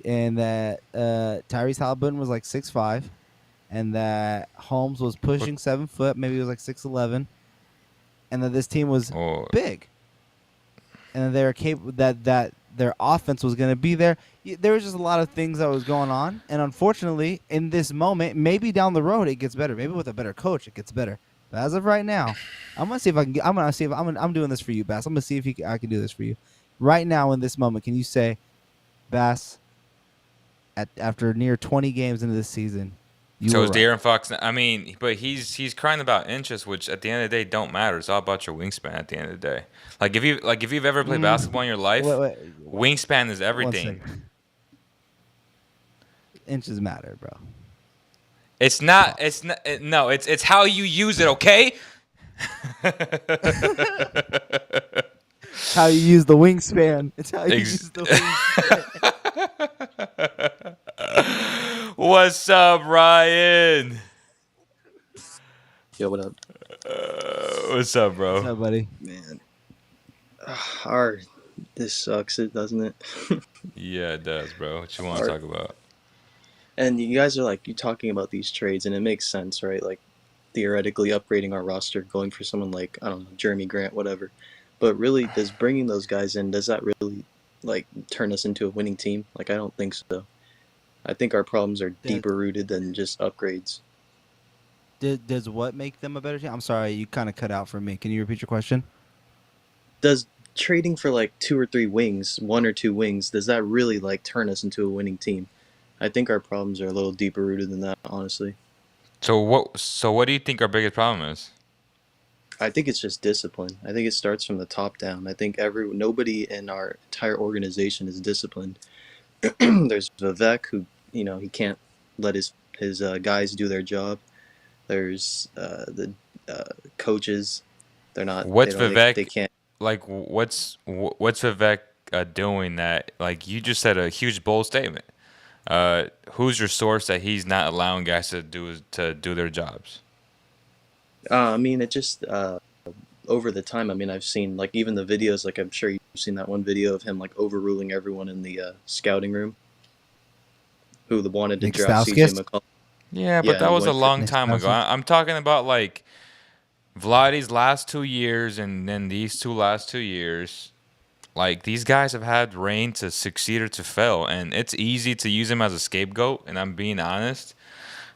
and that Tyrese Halliburton was like 6'5", and that Holmes was pushing 7 foot, maybe he was like 6'11", and that this team was big, and that they were capable that their offense was going to be there. There was just a lot of things that was going on, and unfortunately, in this moment, maybe down the road it gets better. Maybe with a better coach, it gets better. But as of right now, I'm gonna see if I can. I'm doing this for you, Bass. I'm gonna see if I can do this for you. Right now, in this moment, can you say, Bass, after near 20 games into this season, So is De'Aaron Fox? I mean, but he's crying about inches, which at the end of the day don't matter. It's all about your wingspan. At the end of the day, if you've ever played basketball in your life, wingspan is everything. Inches matter, bro. It's not. It's not. No. It's how you use it. Okay. It's how you use the wingspan. It's how you use the wingspan. What's up, Ryan? Yo, what up? What's up, bro? What's up, buddy? Man, this sucks, doesn't it? Yeah, it does, bro. What you want to talk about? And you guys are you talking about these trades, and it makes sense, right? Like, theoretically upgrading our roster, going for someone like, I don't know, Jeremy Grant, whatever. But really, does bringing those guys in, does that really like turn us into a winning team? Like, I don't think so. I think our problems are Does, deeper rooted than just upgrades. does what make them a better team? I'm sorry, you kind of cut out for me. Can you repeat your question? Does trading for like 2 or 3 wings, 1 or 2 wings, does that really like turn us into a winning team? I think our problems are a little deeper rooted than that, honestly. So what do you think our biggest problem is? I think it's just discipline. I think it starts from the top down. I think nobody in our entire organization is disciplined. There's Vivek who, he can't let his guys do their job. There's the coaches. They're not. They What's don't. They Vivek can't. like? What's Vivek doing that? Like you just said a huge bold statement. Who's your source that he's not allowing guys to do their jobs? I mean, it just over the time. I mean, I've seen like even the videos. Like I'm sure you've seen that one video of him like overruling everyone in the scouting room who wanted to Nick draft CJ Stauskas? McCollum. Yeah, Yeah, but and that he was a went for. long Nick time ago. Stauskas? I'm talking about like Vladdy's last 2 years and then these two last 2 years. Like these guys have had reign to succeed or to fail, and it's easy to use him as a scapegoat. And I'm being honest.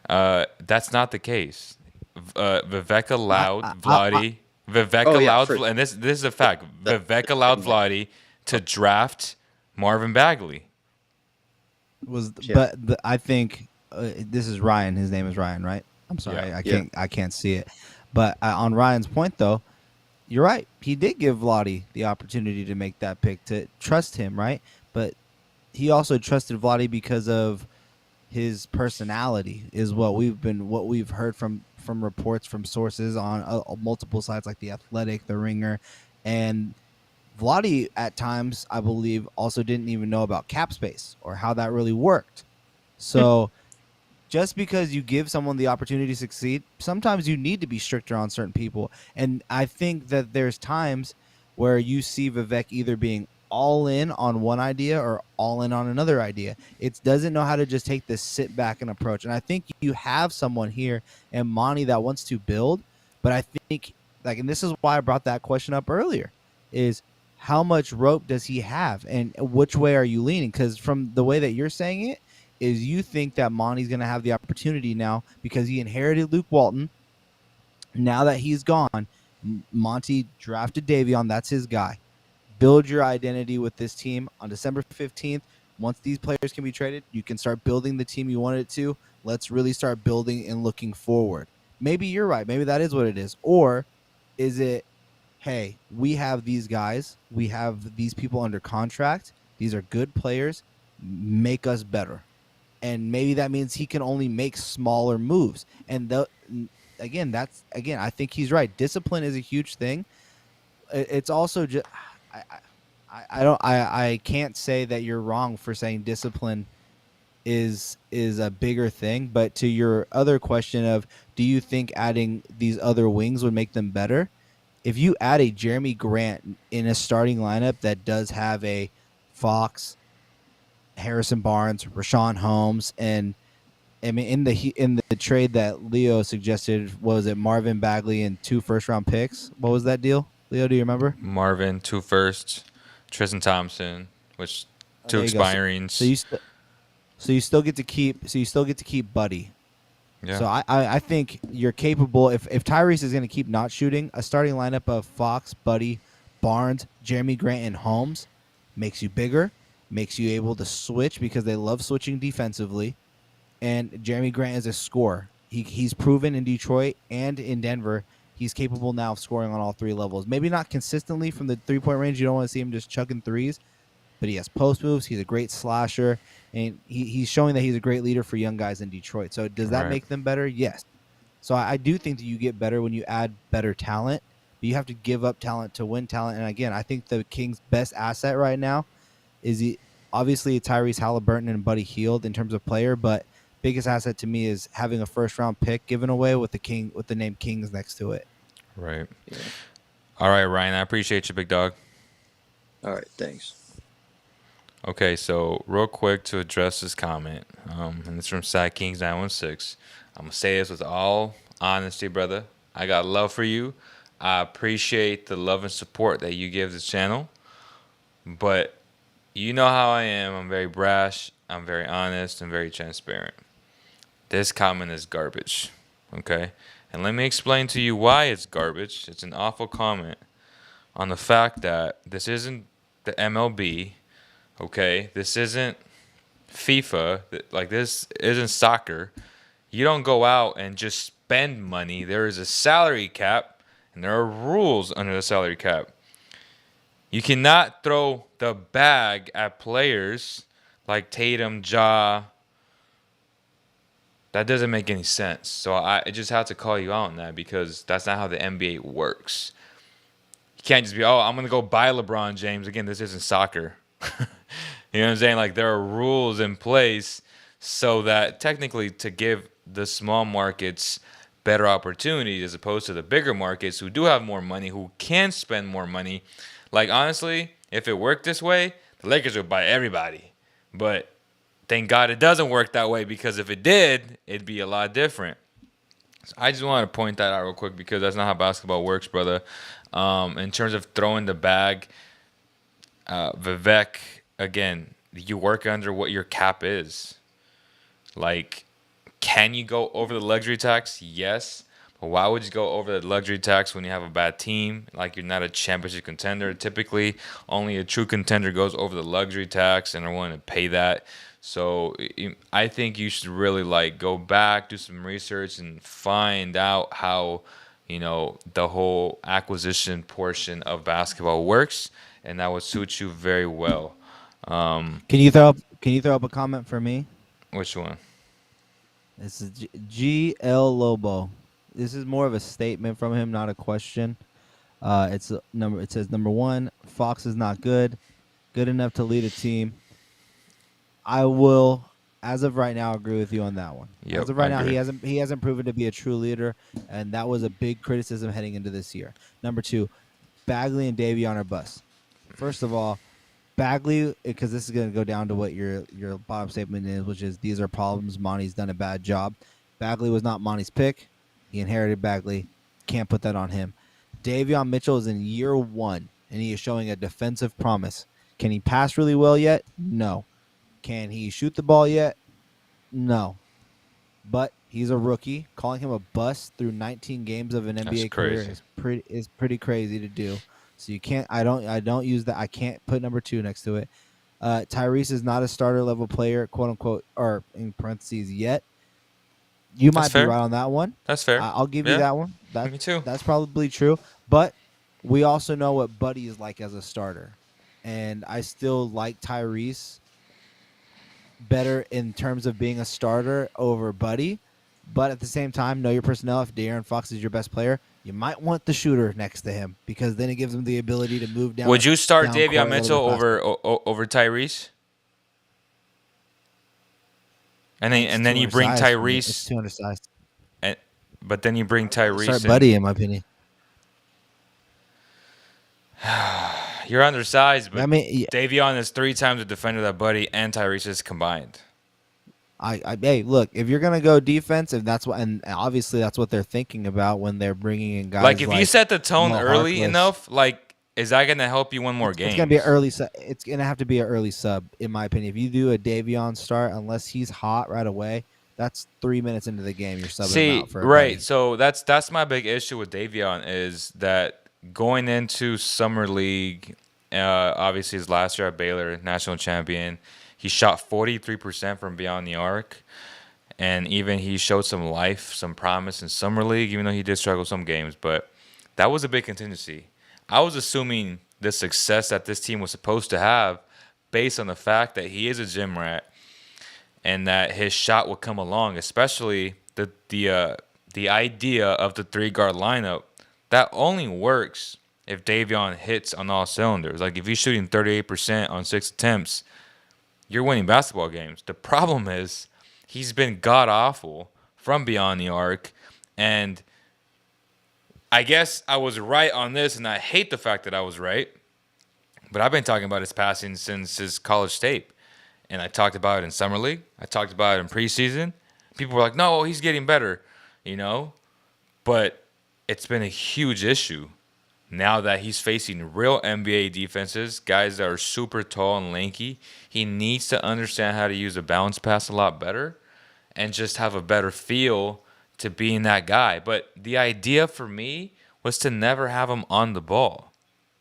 That's not the case. Vivek allowed I Vladdy. Vivek Oh yeah, allowed, for and this is a fact. that. Vivek allowed Vladdy to draft Marvin Bagley. was, Yeah, I think this is Ryan. His name is Ryan, right? I'm sorry, Yeah. yeah. I can't see it. But on Ryan's point, though, you're right. He did give Vladdy the opportunity to make that pick, to trust him, right? But he also trusted Vladdy because of his personality, is what we've heard from reports from sources on multiple sites like the Athletic, the Ringer, and Vladdy at times, I believe, also didn't even know about cap space or how that really worked. So just because you give someone the opportunity to succeed, sometimes you need to be stricter on certain people. And I think that there's times where you see Vivek either being all in on one idea or all in on another idea. It doesn't know how to just take this sit back and approach. And I think you have someone here in Monte that wants to build, but I think and this is why I brought that question up earlier, is how much rope does he have and which way are you leaning? Because from the way that you're saying it, is you think that Monty's going to have the opportunity now because he inherited Luke Walton. Now that he's gone, Monty drafted Davion. That's his guy. Build your identity with this team on December 15th. Once these players can be traded, you can start building the team you wanted it to. Let's really start building and looking forward. Maybe you're right. Maybe that is what it is. Or is it, hey, we have these guys. We have these people under contract. These are good players. Make us better. And maybe that means he can only make smaller moves. And I think he's right. Discipline is a huge thing. It's also just I can't say that you're wrong for saying discipline is a bigger thing. But to your other question of, do you think adding these other wings would make them better? If you add a Jeremy Grant in a starting lineup that does have a Fox, Harrison Barnes, Rashawn Holmes, and I mean in the trade that Leo suggested, was it Marvin Bagley and 2 first-round picks? What was that deal, Leo? Do you remember? Marvin, 2 firsts, Tristan Thompson, which two There you go. expirings. So you still get to keep Buddy. Yeah. So I think you're capable. If Tyrese is going to keep not shooting, a starting lineup of Fox, Buddy, Barnes, Jeremy Grant, and Holmes makes you bigger, makes you able to switch because they love switching defensively. And Jeremy Grant is a scorer. He's proven in Detroit and in Denver he's capable now of scoring on all 3 levels. Maybe not consistently from the 3-point range. You don't want to see him just chucking threes, but he has post moves. He's a great slasher, and he's showing that he's a great leader for young guys in Detroit. So does that Right. make them better? Yes. So I do think that you get better when you add better talent, but you have to give up talent to win talent. And again, I think the Kings' best asset right now is obviously Tyrese Halliburton and Buddy Hield in terms of player, but biggest asset to me is having a first-round pick given away with the name Kings next to it. Right. Yeah. All right, Ryan. I appreciate you, big dog. All right, thanks. Okay, so real quick to address this comment, and it's from Sac Kings 916. I'm gonna say this with all honesty, brother. I got love for you. I appreciate the love and support that you give this channel. But you know how I am. I'm very brash. I'm very honest and very transparent. This comment is garbage. Okay? And let me explain to you why it's garbage. It's an awful comment on the fact that this isn't the MLB. Okay? This isn't FIFA. Like, this isn't soccer. You don't go out and just spend money. There is a salary cap, and there are rules under the salary cap. You cannot throw the bag at players like Tatum, Ja. That doesn't make any sense. So I just have to call you out on that because that's not how the NBA works. You can't just be, oh, I'm going to go buy LeBron James. Again, this isn't soccer. You know what I'm saying? Like, there are rules in place so that technically to give the small markets better opportunities as opposed to the bigger markets who do have more money, who can spend more money. Like, honestly, if it worked this way, the Lakers would buy everybody. But thank God it doesn't work that way, because if it did, it'd be a lot different. So I just want to point that out real quick because that's not how basketball works, brother. In terms of throwing the bag, Vivek, again, you work under what your cap is. Like, can you go over the luxury tax? Yes. But why would you go over the luxury tax when you have a bad team? Like, you're not a championship contender. Typically, only a true contender goes over the luxury tax and are willing to pay that. So I think you should really, like, go back, do some research, and find out how, the whole acquisition portion of basketball works, and that would suit you very well. Can you throw up a comment for me? Which one? This is GL Lobo. This is more of a statement from him, not a question. It says number 1, Fox is not good enough to lead a team. I will, as of right now, agree with you on that one. Yep, as of right I now, agree. he hasn't proven to be a true leader, and that was a big criticism heading into this year. Number 2, Bagley and Davion are bust. First of all, Bagley, because this is going to go down to what your bottom statement is, which is these are problems. Monte's done a bad job. Bagley was not Monte's pick. He inherited Bagley. Can't put that on him. Davion Mitchell is in year 1, and he is showing a defensive promise. Can he pass really well yet? No. Can he shoot the ball yet? No. But he's a rookie. Calling him a bust through 19 games of an NBA career is pretty crazy to do. So you can't. I don't use that. I can't put number 2 next to it. Tyrese is not a starter level player, quote unquote, or in parentheses yet. You might be right on that one. That's fair. I'll give you that one. Me too. That's probably true. But we also know what Buddy is like as a starter, and I still like Tyrese better in terms of being a starter over Buddy. But at the same time, know your personnel. If De'Aaron Fox is your best player, you might want the shooter next to him because then it gives him the ability to move down. Would you start down Davion court a Mitchell little bit faster. over Tyrese? And It's then too you bring undersized for me. Tyrese. It's too undersized. But then you bring Tyrese. Start Buddy, in my opinion. You're undersized, but I mean, Davion is 3 times the defender that Buddy and Tyrese is combined. Hey, look, if you're gonna go defensive, that's what, and obviously that's what they're thinking about when they're bringing in guys. Like, if you set the tone Mo early Harkless. enough, like, is that gonna help you win more games? It's gonna be an early. It's gonna have to be an early sub, in my opinion. If you do a Davion start, unless he's hot right away, that's 3 minutes into the game. You're subbing him out for a right. Buddy. So that's my big issue with Davion is that going into summer league, obviously his last year at Baylor, national champion, he shot 43% from beyond the arc, and even he showed some life, some promise in summer league, even though he did struggle some games. But that was a big contingency. I was assuming the success that this team was supposed to have based on the fact that he is a gym rat and that his shot would come along, especially the idea of the 3-guard lineup. That only works if Davion hits on all cylinders. Like, if he's shooting 38% on 6 attempts, you're winning basketball games. The problem is he's been god-awful from beyond the arc, and I guess I was right on this, and I hate the fact that I was right, but I've been talking about his passing since his college tape, and I talked about it in summer league. I talked about it in preseason. People were like, no, he's getting better, But it's been a huge issue now that he's facing real NBA defenses, guys that are super tall and lanky. He needs to understand how to use a bounce pass a lot better and just have a better feel to being that guy. But the idea for me was to never have him on the ball.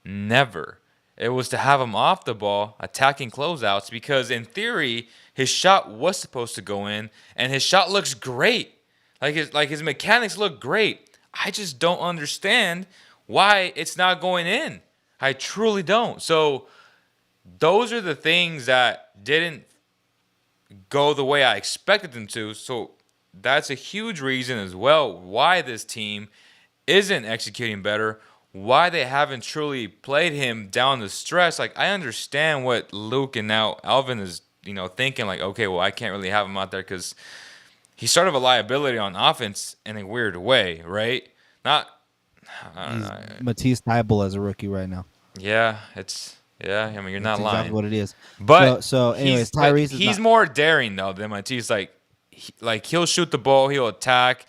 Never. It was to have him off the ball, attacking closeouts, because in theory, his shot was supposed to go in, and his shot looks great. His mechanics look great. I just don't understand why it's not going in. I truly don't. So those are the things that didn't go the way I expected them to. So that's a huge reason as well why this team isn't executing better, why they haven't truly played him down the stretch. Like, I understand what Luke and now Alvin is, thinking, like, okay, well, I can't really have him out there because he's sort of a liability on offense in a weird way, right? I don't know. Matisse Thybulle as a rookie right now. Yeah, I mean, you're not That's lying. exactly what it is. But so anyways, Tyrese he's more daring though than Matisse. Like he'll shoot the ball, he'll attack,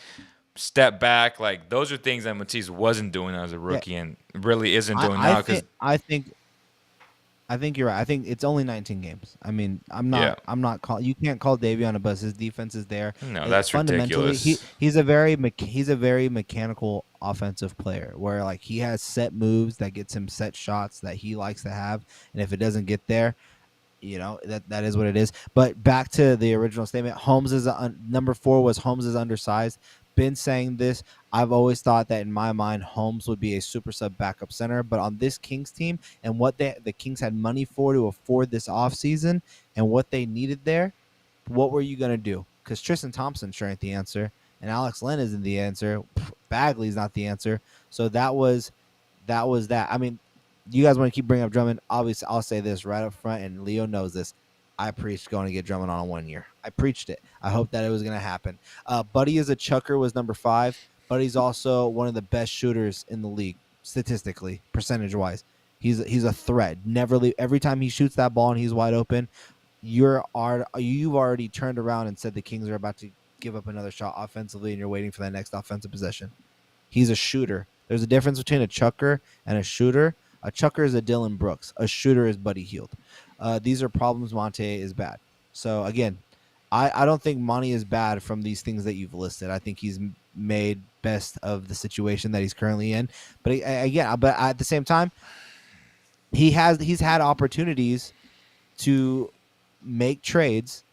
step back. Like those are things that Matisse wasn't doing as a rookie and really isn't doing now. Because I think you're right. I think it's only 19 games. I mean, I'm not call. You can't call Davion a bust. His defense is there. No, that's ridiculous. He's a very mechanical offensive player where like he has set moves that gets him set shots that he likes to have, and if it doesn't get there, that is what it is. But back to the original statement, Holmes is number 4 was Holmes is undersized. Been saying this. I've always thought that in my mind, Holmes would be a super sub backup center. But on this Kings team and what the Kings had money for to afford this offseason and what they needed there, what were you going to do? Because Tristan Thompson sure ain't the answer. And Alex Len isn't the answer. Bagley's not the answer. So that was that. I mean, you guys want to keep bringing up Drummond. Obviously, I'll say this right up front, and Leo knows this. I preached going to get Drummond on 1 year. I preached it. I hope that it was going to happen. Buddy is a chucker was number 5. Buddy's also one of the best shooters in the league, statistically, percentage-wise. He's a threat. Never leave. Every time he shoots that ball and he's wide open, you've already turned around and said the Kings are about to give up another shot offensively, and you're waiting for that next offensive possession. He's a shooter. There's a difference between a chucker and a shooter. A chucker is a Dylan Brooks. A shooter is Buddy Hield. These are problems. Monte is bad. So, again, I don't think Monte is bad from these things that you've listed. I think he's made best of the situation that he's currently in. But, again, but at the same time, he's had opportunities to make trades,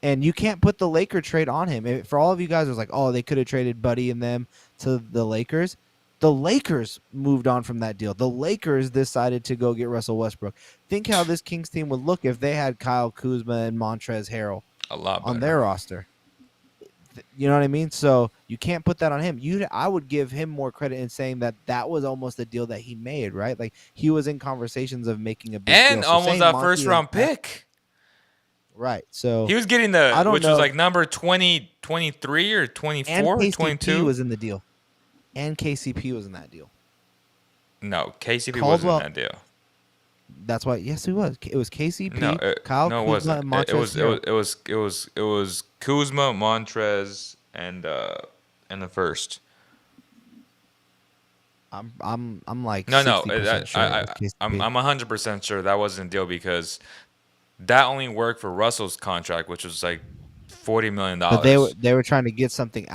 and you can't put the Laker trade on him. For all of you guys, it was like, oh, they could have traded Buddy and them to the Lakers. The Lakers moved on from that deal. The Lakers decided to go get Russell Westbrook. Think how this Kings team would look if they had Kyle Kuzma and Montrezl Harrell on their roster. You know what I mean? So you can't put that on him. I would give him more credit in saying that was almost a deal that he made, right? Like he was in conversations of making a big deal. And almost a first-round pick. Right. So he was getting was like number 20, 23 or 24 or 22. Was in the deal. And KCP was in that deal. No, KCP wasn't in that deal. That's why. Yes, he was. It was KCP, Kyle Kuzma, Kuzma, and Montrezl. It was Kuzma, Montrez, and the first. I'm like no. Sure I'm 100% sure that wasn't a deal because that only worked for Russell's contract, which was like $40 million. But they were trying to get something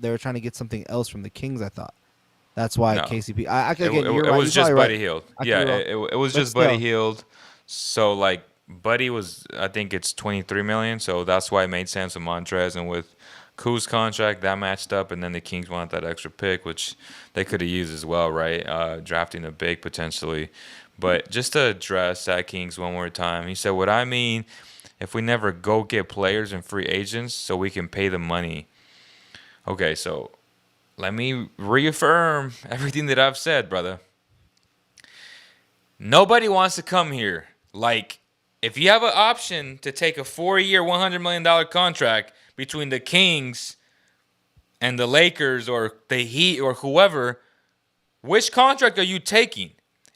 They were trying to get something else from the Kings. I thought that's why KCP. It was just Buddy Hield. Yeah, it was just Buddy Hield. So like Buddy was, I think it's $23 million. So that's why it made sense with Montrez and with Kuz's contract that matched up, and then the Kings wanted that extra pick, which they could have used as well, right? Drafting a big potentially. But just to address that Kings one more time, he said, "What I mean." If we never go get players and free agents so we can pay the money. Okay, so let me reaffirm everything that I've said, brother. Nobody wants to come here. Like, if you have an option to take a 4-year, $100 million contract between the Kings and the Lakers or the Heat or whoever, which contract are you taking?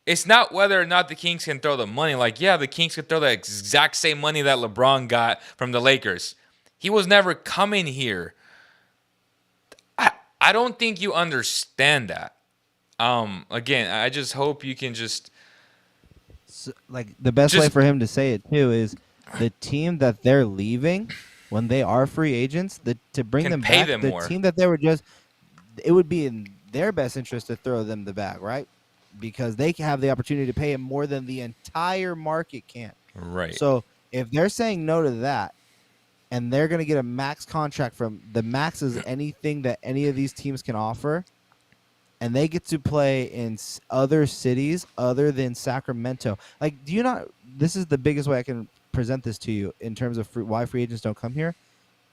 It's not whether or not the Kings can throw the money. Like, yeah, the Kings could throw the exact same money that LeBron got from the Lakers. He was never coming here. I don't think you understand that. Again, I just hope you can just So, like the best way just for him to say it too is the team that they're leaving when they are free agents, to bring can them pay back, them the more. team that they were just, it would be in their best interest to throw them the bag, right? Because they can have the opportunity to pay him more than the entire market can. Right. So if they're saying no to that, and they're going to get a max contract from the max is anything that any of these teams can offer, and they get to play in other cities other than Sacramento. Like, do you not? This is the biggest way I can present this to you in terms of why free agents don't come here.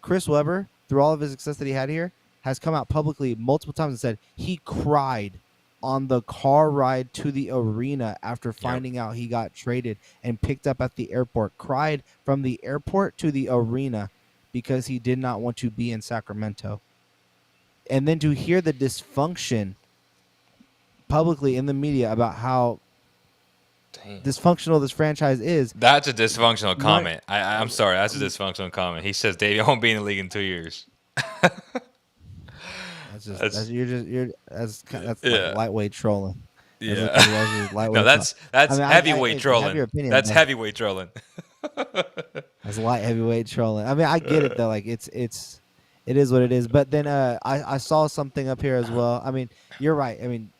Chris Webber, through all of his success that he had here, has come out publicly multiple times and said he cried on the car ride to the arena after finding out he got traded and picked up at the airport. Cried from the airport to the arena because he did not want to be in Sacramento. And then to hear the dysfunction publicly in the media about how Dang. dysfunctional this franchise is. That's a dysfunctional comment. I'm sorry. That's a dysfunctional comment. He says, Davey, I won't be in the league in 2 years. That's Yeah. like lightweight trolling. Yeah. That's lightweight No, that's I mean, heavyweight have trolling. your opinion, That's though. heavyweight trolling. That's light heavyweight trolling. I mean, I get it though. Like it is what it is. But then I saw something up here as well. I mean, you're right. I mean,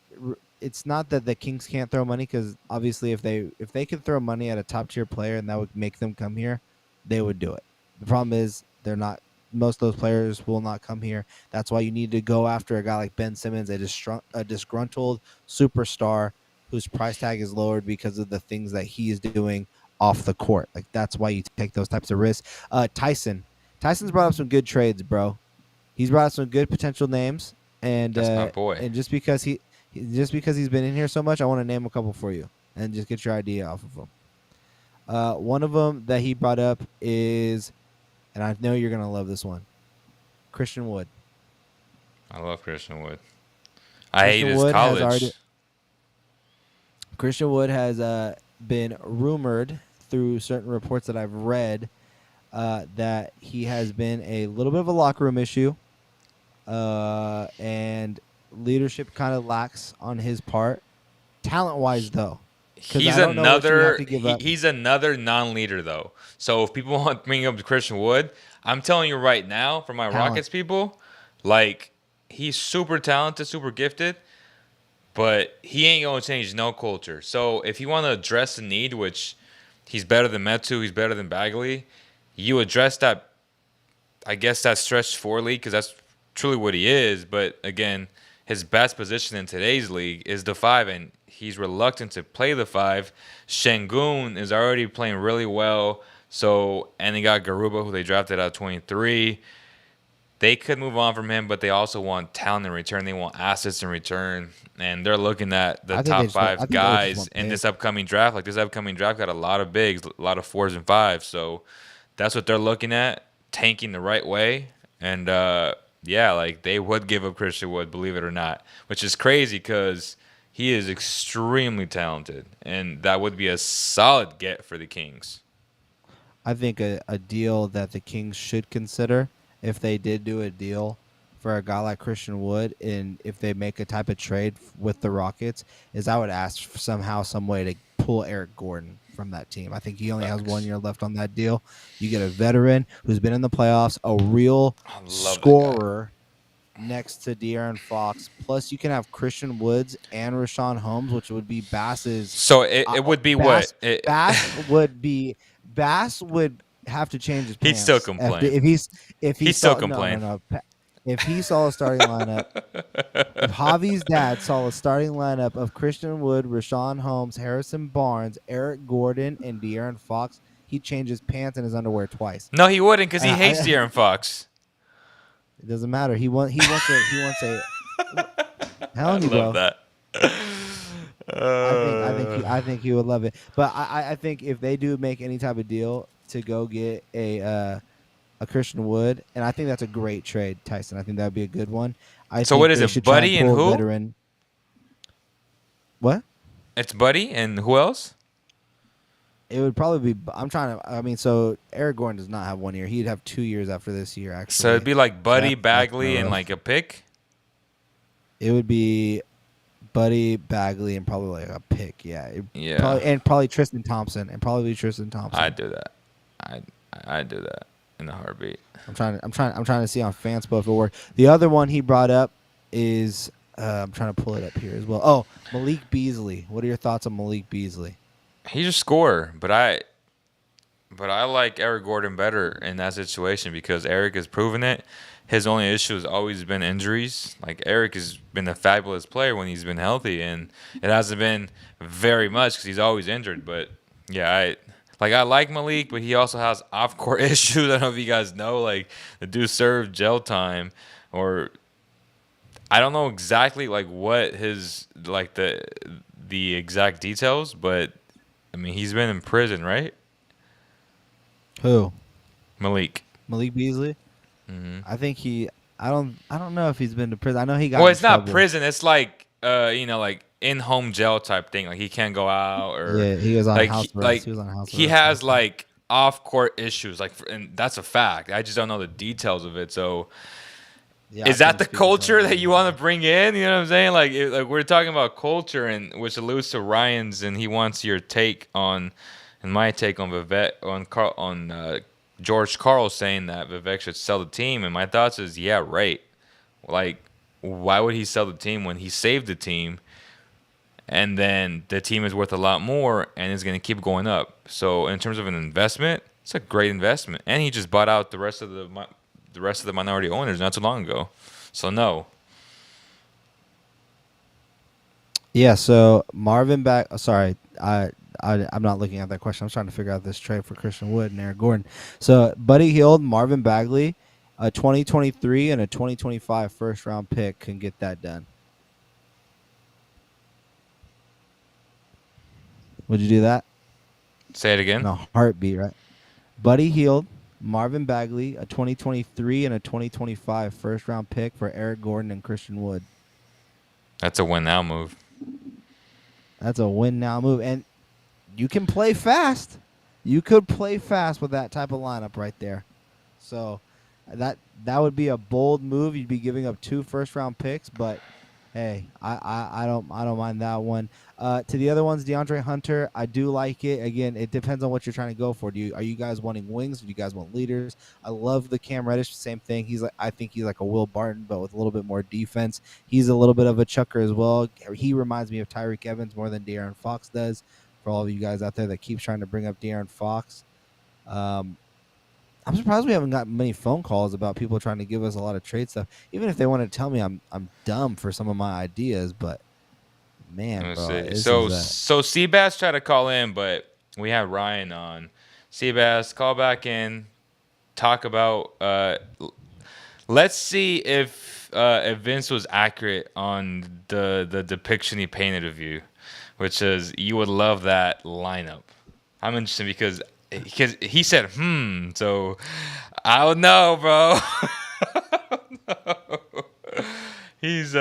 it's not that the Kings can't throw money, because obviously if they could throw money at a top tier player and that would make them come here, they would do it. The problem is they're not. Most of those players will not come here. That's why you need to go after a guy like Ben Simmons, a disgruntled superstar whose price tag is lowered because of the things that he is doing off the court. Like, that's why you take those types of risks. Tyson's brought up some good trades, bro. He's brought up some good potential names, and That's my boy. And just because he's been in here so much, I want to name a couple for you and just get your idea off of them. One of them that he brought up is, and I know you're gonna love this one, Christian Wood. I love Christian Wood. I hate his college. Christian Wood has been rumored through certain reports that I've read that he has been a little bit of a locker room issue, and leadership kind of lacks on his part. Talent-wise, though, He's another non-leader, though. So if people want to bring up Christian Wood, I'm telling you right now, for my Rockets people, like, he's super talented, super gifted, but he ain't going to change no culture. So if you want to address the need, which he's better than Metu, he's better than Bagley, you address that, I guess, that stretch four league, because that's truly what he is. But again, his best position in today's league is the 5, and he's reluctant to play the 5. Şengün is already playing really well. So, and they got Garuba, who they drafted out of 23. They could move on from him, but they also want talent in return. They want assets in return. And they're looking at the top 5 guys in this upcoming draft. Like, this upcoming draft got a lot of bigs, a lot of 4s and 5s. So that's what they're looking at, tanking the right way. And, yeah, like, they would give up Christian Wood, believe it or not, which is crazy because he is extremely talented. And that would be a solid get for the Kings. I think a deal that the Kings should consider, if they did do a deal for a guy like Christian Wood, and if they make a type of trade with the Rockets, is I would ask for somehow, some way to pull Eric Gordon from that team. I think he only has 1 year left on that deal. You get a veteran who's been in the playoffs, a real scorer next to De'Aaron Fox. Plus, you can have Christian Woods and Rashawn Holmes, which would be Bass's. So it would be Bass, what? Bass would have to change his pants. He'd still complain. He'd still complain. No. If he saw a starting lineup, if Javi's dad saw a starting lineup of Christian Wood, Rashawn Holmes, Harrison Barnes, Eric Gordon, and De'Aaron Fox, he'd change his pants and his underwear twice. No, he wouldn't, because he hates De'Aaron Fox. It doesn't matter. He wants a. Telling you, I love bro. that. I think he would love it. But I think if they do make any type of deal to go get a Christian Wood, and I think that's a great trade, Tyson. I think that would be a good one. So what is it, Buddy and who? Veteran. What? It's Buddy and who else? It would probably be. So Eric Gordon does not have 1 year. He'd have 2 years after this year, actually. So it'd be like Buddy, Bagley, and like a pick? It would be Buddy Bagley and probably like a pick. Yeah. Yeah, Probably Tristan Thompson and probably Tristan Thompson. I'd do that. I'd do that in a heartbeat. I'm trying to see on Fanspo if it worked. The other one he brought up is I'm trying to pull it up here as well. Oh, Malik Beasley. What are your thoughts on Malik Beasley? He's a scorer, but I like Eric Gordon better in that situation because Eric has proven it. His only issue has always been injuries. Like Eric has been a fabulous player when he's been healthy, and it hasn't been very much because he's always injured. But yeah, I like Malik, but he also has off court issues. I don't know if you guys know. Like the dude served jail time, or I don't know exactly like what his like the exact details, but I mean he's been in prison, right? Who? Malik. Malik Beasley? Hmm. I think he. I don't know if he's been to prison. I know he got. Well, in it's not trouble. prison. It's like like in-home jail type thing. Like he can't go out or Yeah, he was on like house arrest. like He was on house he arrest. has like off-court issues. Like and that's a fact. I just don't know the details of it. So Yeah, I is that couldn't the speak on culture that. that you want to bring in? You know what I'm saying? Like we're talking about culture, and which alludes to Ryan's, and he wants your take on, and my take on Vivek on George Karl saying that Vivek should sell the team, and my thoughts is yeah, right. Like, why would he sell the team when he saved the team, and then the team is worth a lot more and is going to keep going up? So in terms of an investment, it's a great investment, and he just bought out the rest of the minority owners not too long ago. So no, Yeah. So Marvin back. Sorry, I'm not looking at that question. I'm trying to figure out this trade for Christian Wood and Eric Gordon. So Buddy Hield, Marvin Bagley, a 2023 and a 2025 first round pick can get that done. Would you do that? say it again. In a heartbeat, right? Buddy Hield, Marvin Bagley, a 2023 and a 2025 first round pick for Eric Gordon and Christian Wood. That's a win now move. That's a win now move. And you can play fast. You could play fast with that type of lineup right there. So that would be a bold move. You'd be giving up 2 first round picks, but hey, I don't mind that one. To the other ones, DeAndre Hunter, I do like it. Again, it depends on what you're trying to go for. Are you guys wanting wings? Or do you guys want leaders? I love the Cam Reddish. Same thing. I think he's like a Will Barton, but with a little bit more defense. He's a little bit of a chucker as well. He reminds me of Tyreek Evans more than De'Aaron Fox does. For all of you guys out there that keep trying to bring up De'Aaron Fox, I'm surprised we haven't gotten many phone calls about people trying to give us a lot of trade stuff. Even if they want to tell me I'm dumb for some of my ideas, but man, Let me bro, see. this So is Seabass tried to call in, but we have Ryan on. Seabass, call back in. Talk about. Let's see if Vince was accurate on the depiction he painted of you, which is you would love that lineup. I'm interested because he said so I don't know, bro. He's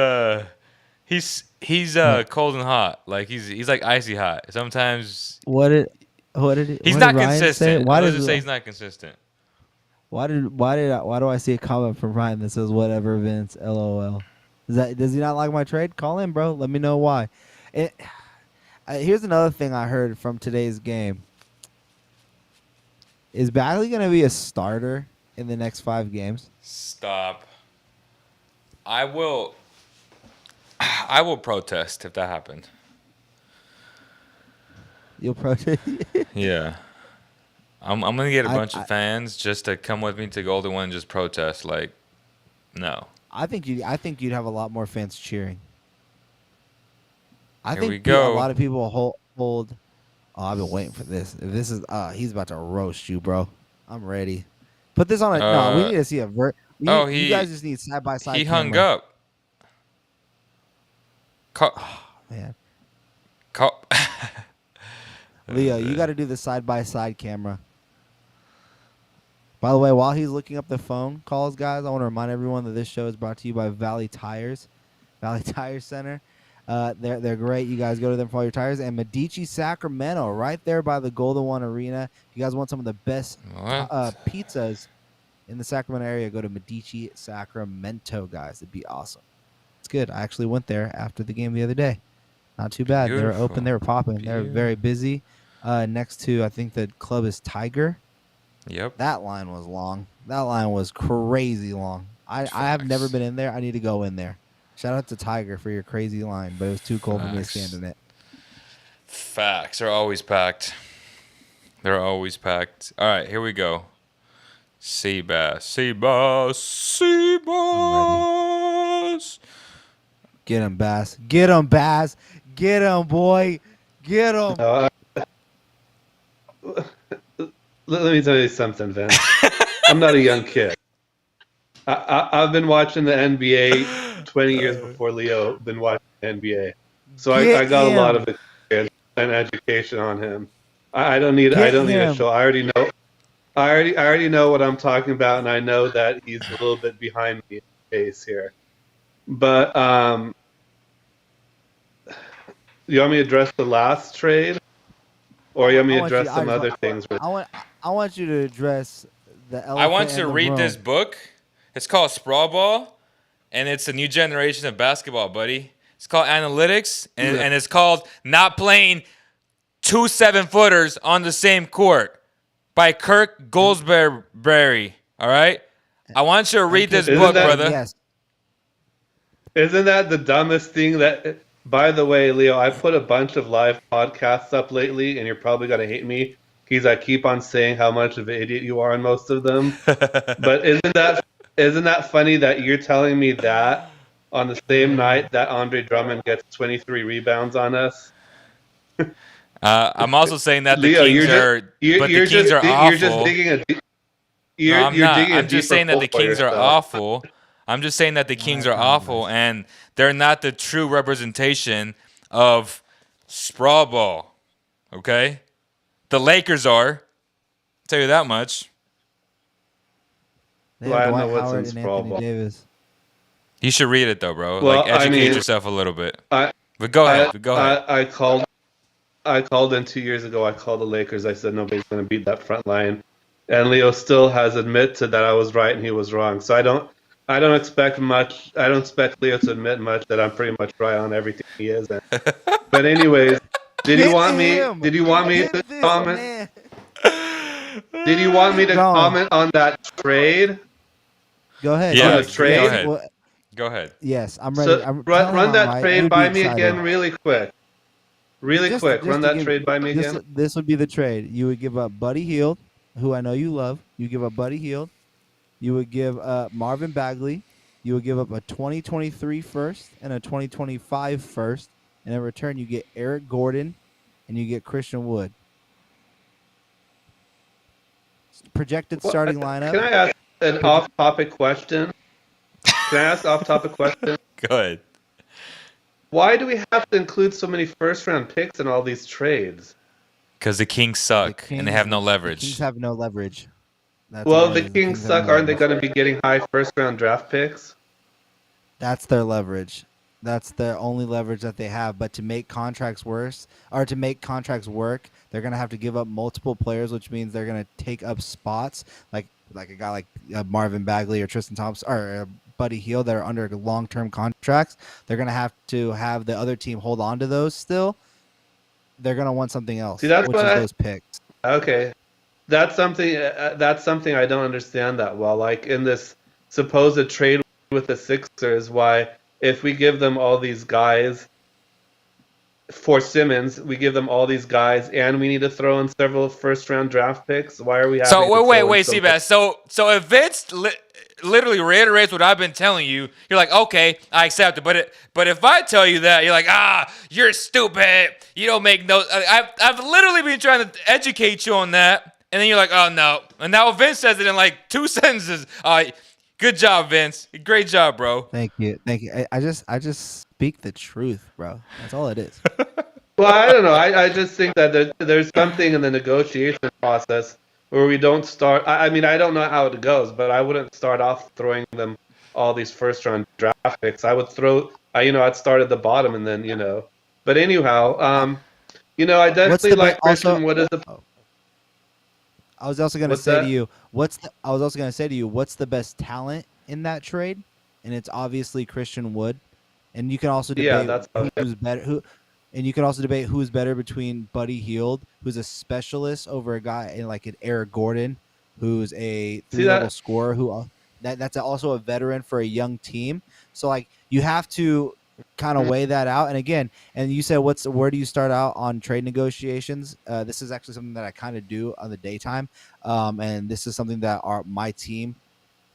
cold and hot. Like he's like icy hot. Sometimes what did he's what not did Ryan consistent. say? Why Let's did just say he's not consistent. why do I see a comment from Ryan that says whatever Vince LOL? Does he not like my trade? Call in, bro. Let me know why. Here's another thing I heard from today's game. Is Bagley going to be a starter in the next 5 games? Stop. I will protest if that happened. You'll protest. Yeah. I'm gonna get a bunch I of fans just to come with me to Golden One and just protest. Like, no. I think you'd have a lot more fans cheering. I Here think we go. a lot of people hold. Oh, I've been waiting for this. If this is, he's about to roast you, bro. I'm ready. Put this on a. No, we need to see a you guys just need side by side. He hung up. Man, Call. Leo, you got to do the side by side camera. By the way, while he's looking up the phone calls, guys, I want to remind everyone that this show is brought to you by Valley Tires, Valley Tire Center. They're great. You guys go to them for all your tires. And Medici Sacramento, right there by the Golden One Arena. If you guys want some of the best pizzas in the Sacramento area, go to Medici Sacramento, guys. It'd be awesome. good. I actually went there after the game the other day. Not too bad. They were open. They were popping. They were very busy. Next to, I think the club is Tiger. Yep. That line was long. That line was crazy long. I have never Facts. been in there. I need to go in there. Shout out to Tiger for your crazy line, but it was too cold for me to Facts. stand in it. Facts. They're always packed. They're always packed. All right, here we go. Seabass. Seabass. Seabass. Get him, Bass. Get him, Bass. Get him, boy. Get him. Let me tell you something, Vince. I'm not a young kid. I've been watching the NBA 20 years before Leo been watching the NBA. So I got a lot of experience and education on him. I don't need a show. I already know. I already know what I'm talking about, and I know that he's a little bit behind me in pace here. But you want me to address the last trade, or you want me to address some other things? I want you to address the elephant I want you to in the read room. this book. It's called Sprawl Ball, and it's a new generation of basketball, buddy. It's called Analytics, and it's called Not Playing 2 7-footers on the same court by Kirk Goldsberry. All right? I want you to read this book, brother. Yes. Isn't that the dumbest thing that... By the way, Leo, I put a bunch of live podcasts up lately, and you're probably going to hate me because I keep on saying how much of an idiot you are on most of them. But isn't that funny that you're telling me that on the same night that Andre Drummond gets 23 rebounds on us? I'm also saying that the Leo, Kings are awful. You're just digging a I'm not. I'm just deeper saying that hole the for Kings are yourself. awful. I'm just saying that the Kings are awful, and they're not the true representation of sprawl ball. Okay? The Lakers are. I'll tell you that much. They Well, I have don't Dwight know what's Howard in and sprawl Anthony ball. Davis. You should read it, though, bro. Well, like, educate I mean, yourself a little bit. I But go ahead. Go ahead. I called in 2 years ago. I called the Lakers. I said nobody's going to beat that front line, and Leo still has admitted that I was right and he was wrong. So I don't expect much. I don't expect Leo to admit much that I'm pretty much right on everything he is. But anyways, did you want me to comment? Man. Did you want me to Go on. comment on that trade? Go ahead. Yeah, on the trade? go ahead. Well, Go ahead. yes, I'm ready. So I'm run telling him that I'm right. trade You'd by be me excited. again, really quick. Run to that give- trade by me again. This would be the trade. You would give up Buddy Hield, who I know you love. You give up Buddy Hield. You would give Marvin Bagley. You would give up a 2023 first and a 2025 first. And in return, you get Eric Gordon and you get Christian Wood. Projected starting lineup. Can I ask an off-topic question? Go ahead. Why do we have to include so many first-round picks in all these trades? Because the Kings suck and they have no The leverage. Kings have no leverage. That's Well, all it the is. Kings have suck. no Aren't they leverage. going to be getting high first-round draft picks? That's their leverage. That's the only leverage that they have. But to make contracts worse, or to make contracts work, they're gonna have to give up multiple players, which means they're gonna take up spots, like a guy like Marvin Bagley or Tristan Thompson or Buddy Hield that are under long-term contracts. They're gonna have to have the other team hold on to those still. They're gonna want something else, See, that's which what is I- those picks. Okay, that's something I don't understand that well. Like in this supposed trade with the Sixers, why if we give them all these guys for Simmons, we give them all these guys, and we need to throw in several first-round draft picks. Why are we having? So to throw in wait, so Seabass. So if Vince literally reiterates what I've been telling you, you're like, okay, I accept it. But if I tell you that, you're like, you're stupid. You don't make no. I've literally been trying to educate you on that, and then you're like, oh no. And now Vince says it in like 2 sentences. Good job, Vince. Great job, bro. Thank you. I just speak the truth, bro. That's all it is. Well, I don't know. I just think that there's something in the negotiation process where we don't start. I mean, I don't know how it goes, but I wouldn't start off throwing them all these first-round draft picks. I would I'd start at the bottom and then, But anyhow, I definitely like Christian. What is the? I was also going to What's say that? to you, what's the best talent in that trade? And it's obviously Christian Wood. And you can also Yeah, debate that's how it is. who's better. And you can also debate who's better between Buddy Hield, who's a specialist, over a guy in like an Eric Gordon, who's a See three-level that? scorer that's also a veteran for a young team. So like you have to kind of Mm. weigh that out. And again, and you said where do you start out on trade negotiations? This is actually something that I kind of do on the daytime, and this is something that my team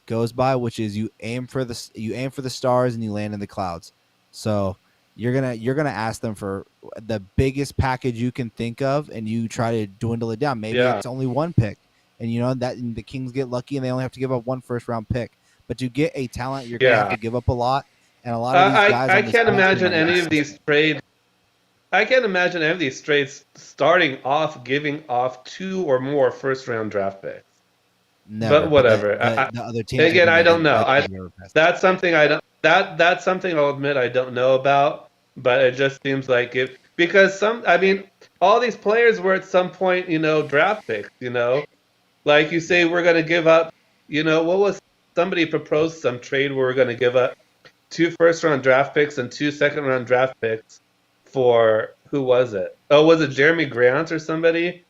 goes by, which is you aim for the stars and you land in the clouds. So you're gonna ask them for the biggest package you can think of, and you try to dwindle it down. Maybe Yeah. it's only one pick, and and the Kings get lucky and they only have to give up one first round pick. But to get a talent, you're gonna have Yeah. to give up a lot, and a lot of these guys I on this can't team imagine are any not of these trades. I can't imagine any of these trades starting off giving off 2 or more first round draft picks. never. But whatever. The other teams are Again, gonna I don't know. That's something I don't. That's something I'll admit I don't know about. But it just seems like because all these players were at some point, draft picks. Like you say, we're going to give up. What was somebody proposed some trade where we're going to give up 2 first round draft picks and 2 second round draft picks for who was it? Oh, was it Jeremy Grant or somebody?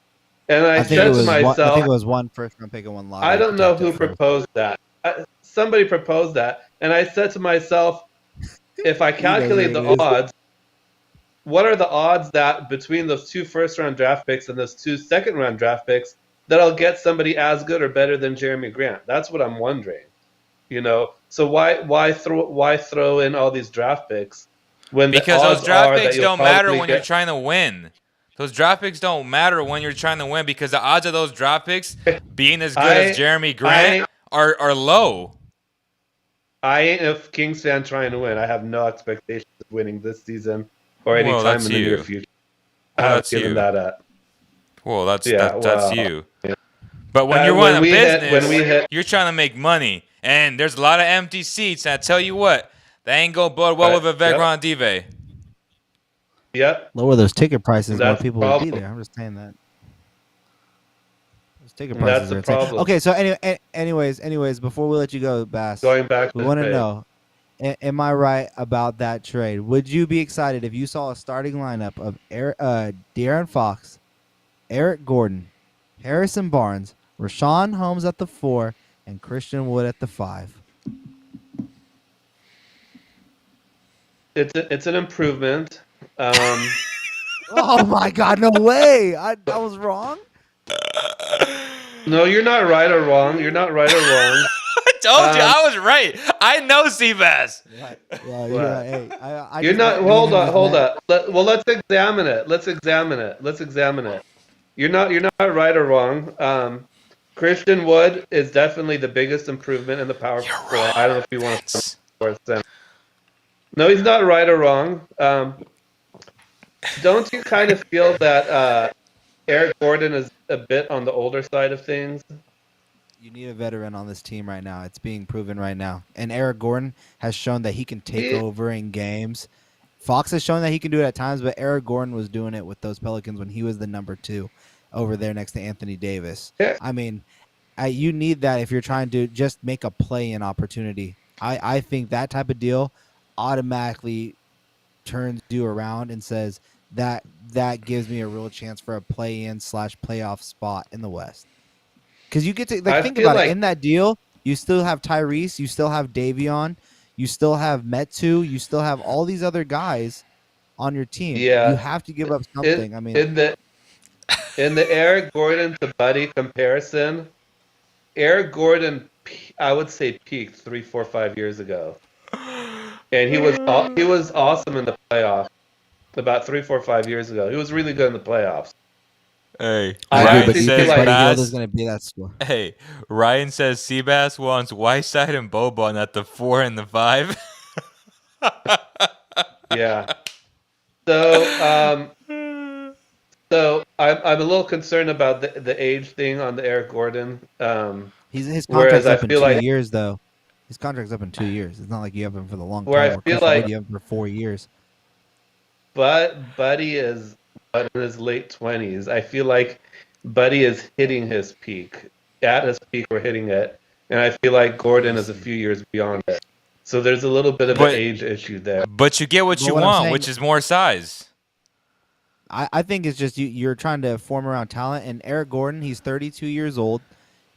And I said to myself, I think it was one first round pick and one lottery. I don't know who proposed that. Somebody proposed that, and I said to myself, if I calculate the odds, what are the odds that between those 2 first round draft picks and those 2 second round draft picks that I'll get somebody as good or better than Jeremy Grant? That's what I'm wondering. So why throw in all these draft picks when Because the those odds draft are picks that you'll don't matter probably when you're get trying to win. Those draft picks don't matter when you're trying to win because the odds of those draft picks being as good as Jeremy Grant are low. I ain't a Kings fan trying to win. I have no expectations of winning this season or any time in the near future. Well, I have that's given you. that up. Well, that's well, you. Yeah. But when you're running a business, when we hit, you're trying to make money, and there's a lot of empty seats. And I tell you what, that ain't go bode well with Vivek Randive. Yep. Lower those ticket prices, more people will be problem. there. I'm just saying that. Those ticket prices That's the are insane. problem. Okay, so anyways, before we let you go, Bass, Going back, we want to know: am I right about that trade? Would you be excited if you saw a starting lineup of De'Aaron Fox, Eric Gordon, Harrison Barnes, Rashawn Holmes at the 4, and Christian Wood at the 5? It's an improvement. Oh my God! No way! I was wrong. No, you're not right or wrong. You're not right or wrong. I told you I was right. I know Seabass. Yeah, you're right. Hey, I You're just not. met- me and Hold him on. just Hold met. on. Let's examine it. Let's examine it. You're not right or wrong. Christian Wood is definitely the biggest improvement in the power four. I don't know if you want to. No, he's not right or wrong. Don't you kind of feel that Eric Gordon is a bit on the older side of things? You need a veteran on this team right now. It's being proven right now. And Eric Gordon has shown that he can take over in games. Fox has shown that he can do it at times, but Eric Gordon was doing it with those Pelicans when he was the number 2 over there next to Anthony Davis. Yeah. I mean, you need that if you're trying to just make a play-in opportunity. I think that type of deal automatically turns you around and says that gives me a real chance for a play-in / playoff spot in the West. Because you get to think about it. In that deal, you still have Tyrese, you still have Davion, you still have Metu, you still have all these other guys on your team. Yeah. You have to give up something. In the Eric Gordon to Buddy comparison, Eric Gordon, I would say, peaked 3, 4, 5 years ago, and he was awesome in the playoffs. About 3, 4, 5 years ago, he was really good in the playoffs. Hey, Ryan Ryan says Buddy Hield Bass. is going to be that score. Hey, Ryan says Seabass wants Whiteside and Boban at the 4 and the 5. Yeah. So I'm a little concerned about the age thing on the Eric Gordon. His whereas contract's I up in feel 2 like years, though. His contract's up in 2 years. It's not like you have him for the long Where I term. feel Christian like- Wood, you have him for 4 years. But Buddy is in his late 20s. I feel like Buddy is hitting his peak. At his peak, we're hitting it. And I feel like Gordon is a few years beyond it. So there's a little bit of an But age issue there. but you get what But you what I'm want, saying- which is more size. I think it's just you're trying to form around talent. And Eric Gordon, he's 32 years old.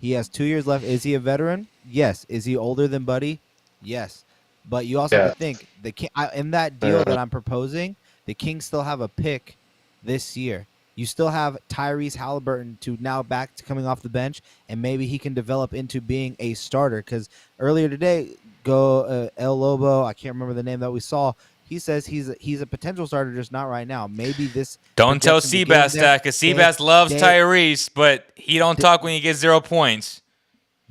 He has 2 years left. Is he a veteran? Yes. Is he older than Buddy? Yes. But you also have to think in that deal that I'm proposing, the Kings still have a pick this year. You still have Tyrese Halliburton to now back to coming off the bench, and maybe he can develop into being a starter. Because earlier today, El Lobo, I can't remember the name that we saw. He says he's a potential starter, just not right now. Maybe this. Don't tell projection to get him Seabass there, that, because Seabass loves Dave- Tyrese, but he don't talk when he gets 0 points.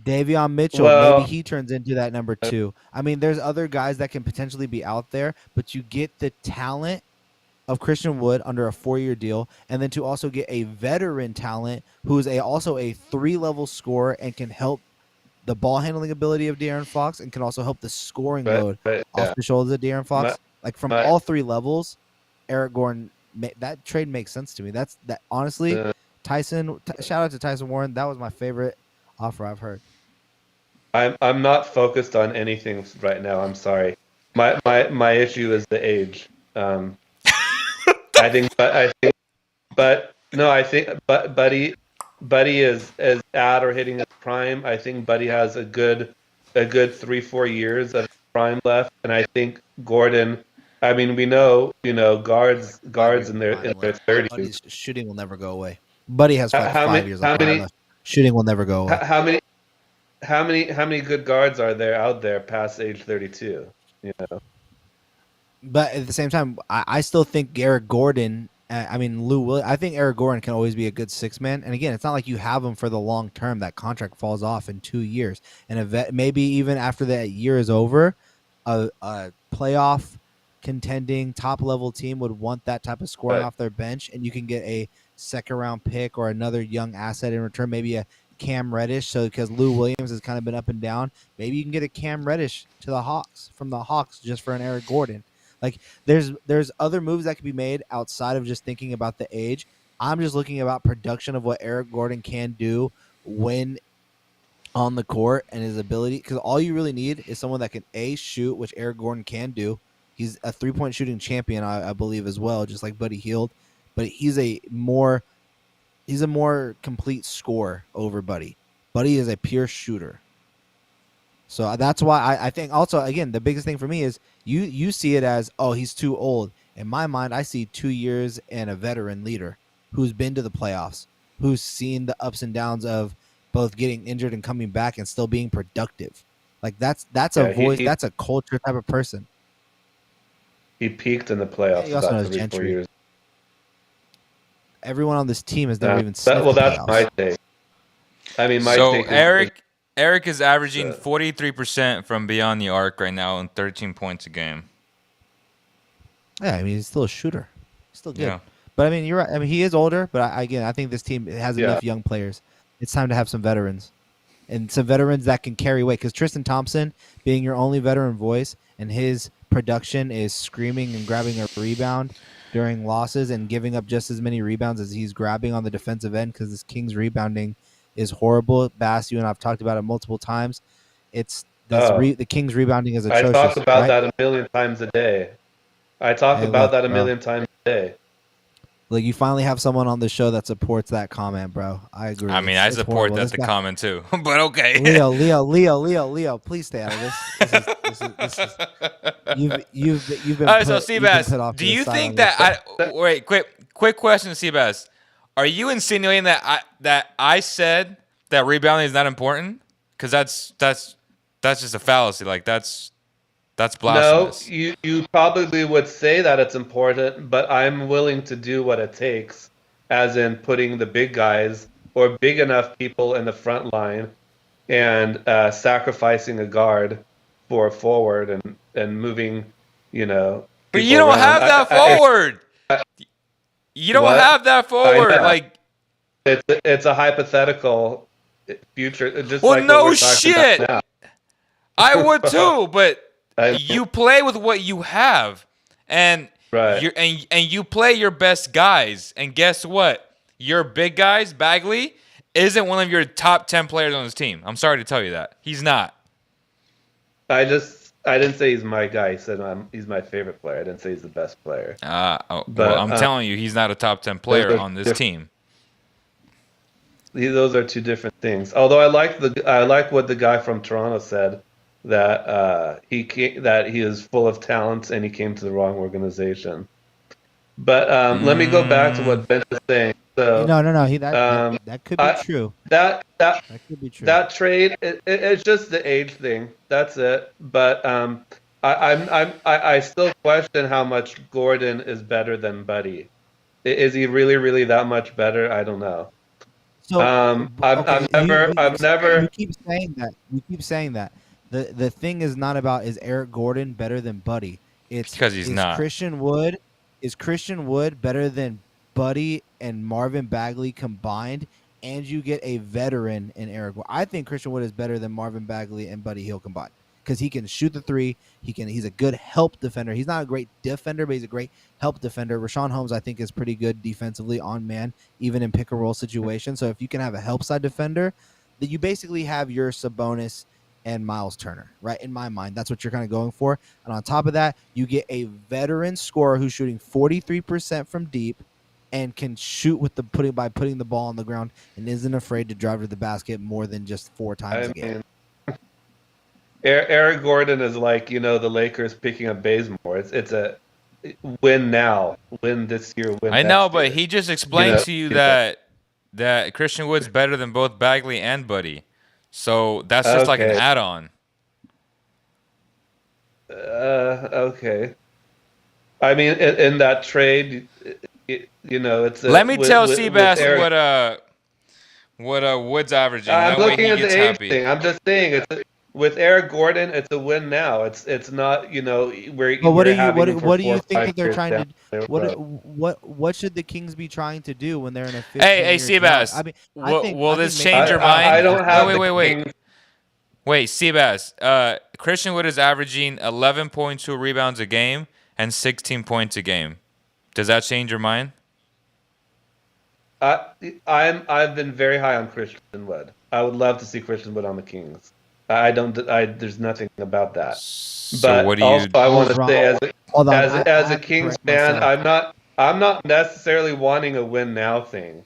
Davion Mitchell, Well- maybe he turns into that number 2. I mean, there's other guys that can potentially be out there, but you get the talent of Christian Wood under a 4-year deal, and then to also get a veteran talent who is also a 3-level scorer and can help the ball handling ability of De'Aaron Fox and can also help the scoring load off the shoulders of De'Aaron Fox. From all 3 levels, Eric Gordon, that trade makes sense to me. That honestly, Tyson. Shout out to Tyson Warren. That was my favorite offer I've heard. I'm not focused on anything right now. I'm sorry. My issue is the age. I think Buddy is at or hitting his prime. I think Buddy has a good 3-4 years of prime left, and I think Gordon. I mean, we know guards in their 30s. Buddy's shooting will never go away. Buddy has How 5 many- years how of prime many- left. Shooting will never go away. How many good guards are there out there past age 32? But at the same time, I still think Eric Gordon. Lou Williams. I think Eric Gordon can always be a good 6-man. And again, it's not like you have him for the long term. That contract falls off in 2 years, and maybe even after that year is over, a playoff contending top level team would want that type of scoring off their bench, and you can get a 2nd-round pick or another young asset in return. Maybe a Cam Reddish. So because Lou Williams has kind of been up and down, maybe you can get a Cam Reddish to the Hawks from the Hawks just for an Eric Gordon. Like there's other moves that could be made outside of just thinking about the age. I'm just looking about production of what Eric Gordon can do when on the court and his ability. Because all you really need is someone that can shoot, which Eric Gordon can do. He's a 3-point shooting champion, I believe, as well, just like Buddy Hield. But he's a more complete scorer over Buddy. Buddy is a pure shooter. So that's why I think also, again, the biggest thing for me is you see it as, oh, he's too old. In my mind, I see 2 years and a veteran leader who's been to the playoffs, who's seen the ups and downs of both getting injured and coming back and still being productive. Like that's a voice, that's a culture type of person. He peaked in the playoffs He also about knows 3-4 Gentry. years. Everyone on this team has never even sniffed Well, the that's playoffs. my take. I mean, my So take is Eric is averaging So- 43% from beyond the arc right now and 13 points a game. Yeah, I mean, he's still a shooter. He's still good. Yeah. But I mean, you're right. I mean, he is older, but I think this team has Yeah. enough young players. It's time to have some veterans, and some veterans that can carry weight. Because Tristan Thompson, being your only veteran voice, and his production is screaming and grabbing a rebound during losses and giving up just as many rebounds as he's grabbing on the defensive end. Because this Kings rebounding is horrible. Bass, you and I've talked about it multiple times. It's the Kings rebounding is I atrocious. talk about right? that a million times a day. I talk Hey, about look, that a bro. million times a day. Like, you finally have someone on the show that supports that comment, bro. I agree. I mean, I It's support horrible. that This the guy- comment too, but okay. Leo, please stay out of this. You've been All right, put, so you've been put Seabass, off to do the you side think on this. that wait, quick question to Seabass. Are you insinuating that I said that rebounding is not important? Because that's just a fallacy. Like that's No, blasphemous. you probably would say that it's important, but I'm willing to do what it takes, as in putting the big guys or big enough people in the front line and sacrificing a guard for a forward and moving, But people you don't around. have that forward. You don't What? have that forward. know. Like, It's a hypothetical future, just well, like no what we're talking shit. about now. I would too, but I- you play with what you have, and Right. you play your best guys. And guess what? Your big guys, Bagley, isn't one of your top 10 players on his team. I'm sorry to tell you that he's not. I I didn't say he's my guy. He said he's my favorite player. I didn't say he's the best player. Well, But I'm telling you, he's not a top 10 those player are on this different. team. Those are two different things. Although I like what the guy from Toronto said, that that he is full of talents and he came to the wrong organization. But let me go back to Mm, what Ben was saying. So No. um, That could be I true. that that That could be true. that trade it's just the age thing. That's it. But I still question how much Gordon is better than Buddy. Is he really that much better? I don't know. So, okay, I've never. you keep saying that. You keep saying that. The thing is not about is Eric Gordon better than Buddy. It's because he's not. Is Christian Wood better than Buddy and Marvin Bagley combined? And you get a veteran in Eric. I think Christian Wood is better than Marvin Bagley and Buddy Hield combined because he can shoot the three. He's a good help defender. He's not a great defender, but he's a great help defender. Rashawn Holmes, I think, is pretty good defensively on man, even in pick and roll situations. So if you can have a help side defender, that you basically have your Sabonis and Miles Turner, right? In my mind, that's what you're kind of going for. And on top of that, you get a veteran scorer who's shooting 43% from deep and can shoot with by putting the ball on the ground and isn't afraid to drive to the basket more than just 4 times I a game. mean, Eric Gordon is like the Lakers picking up Bazemore. It's a win now, win this year, win I next know, but year. he just explained to you that Christian Wood's better than both Bagley and Buddy. So that's just like an Okay. add-on. Okay. I mean, in that trade, it's a, Let me tell with Seabass Eric. what Wood's averaging. I'm That way looking he at the gets age happy. thing. I'm just saying, with Eric Gordon, it's a win now. It's not, But we're having him for what do 4 you or think 5 that they're years trying down to the road. what should the Kings be trying to do when they're in a 15-year Hey, drought? Seabass. I mean, I think Will I this think change making your I mind? don't have the Wait. Kings. Wait, Seabass. Christian Wood is averaging 11.2 rebounds a game and 16 points a game. Does that change your mind? I've been very high on Christian Wood. I would love to see Christian Wood on the Kings. I don't. There's nothing about that. So what But do you? also, I want to wrong. say, Hold on, as I a have to Kings correct fan, myself. I'm not necessarily wanting a win now thing.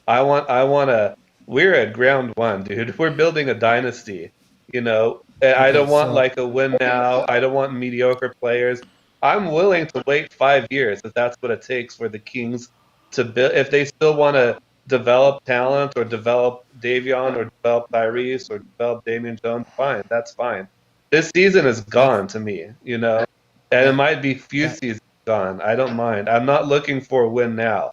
I want to. We're at ground one, dude. We're building a dynasty. And I Okay, don't want so like a win now. I don't want mediocre players. I'm willing to wait 5 years if that's what it takes for the Kings to build. If they still want to develop talent or develop Davion or develop Tyrese or develop Damian Jones, fine. That's fine. This season is that's gone to me. And it that might be few that seasons gone. I don't mind. I'm not looking for a win now.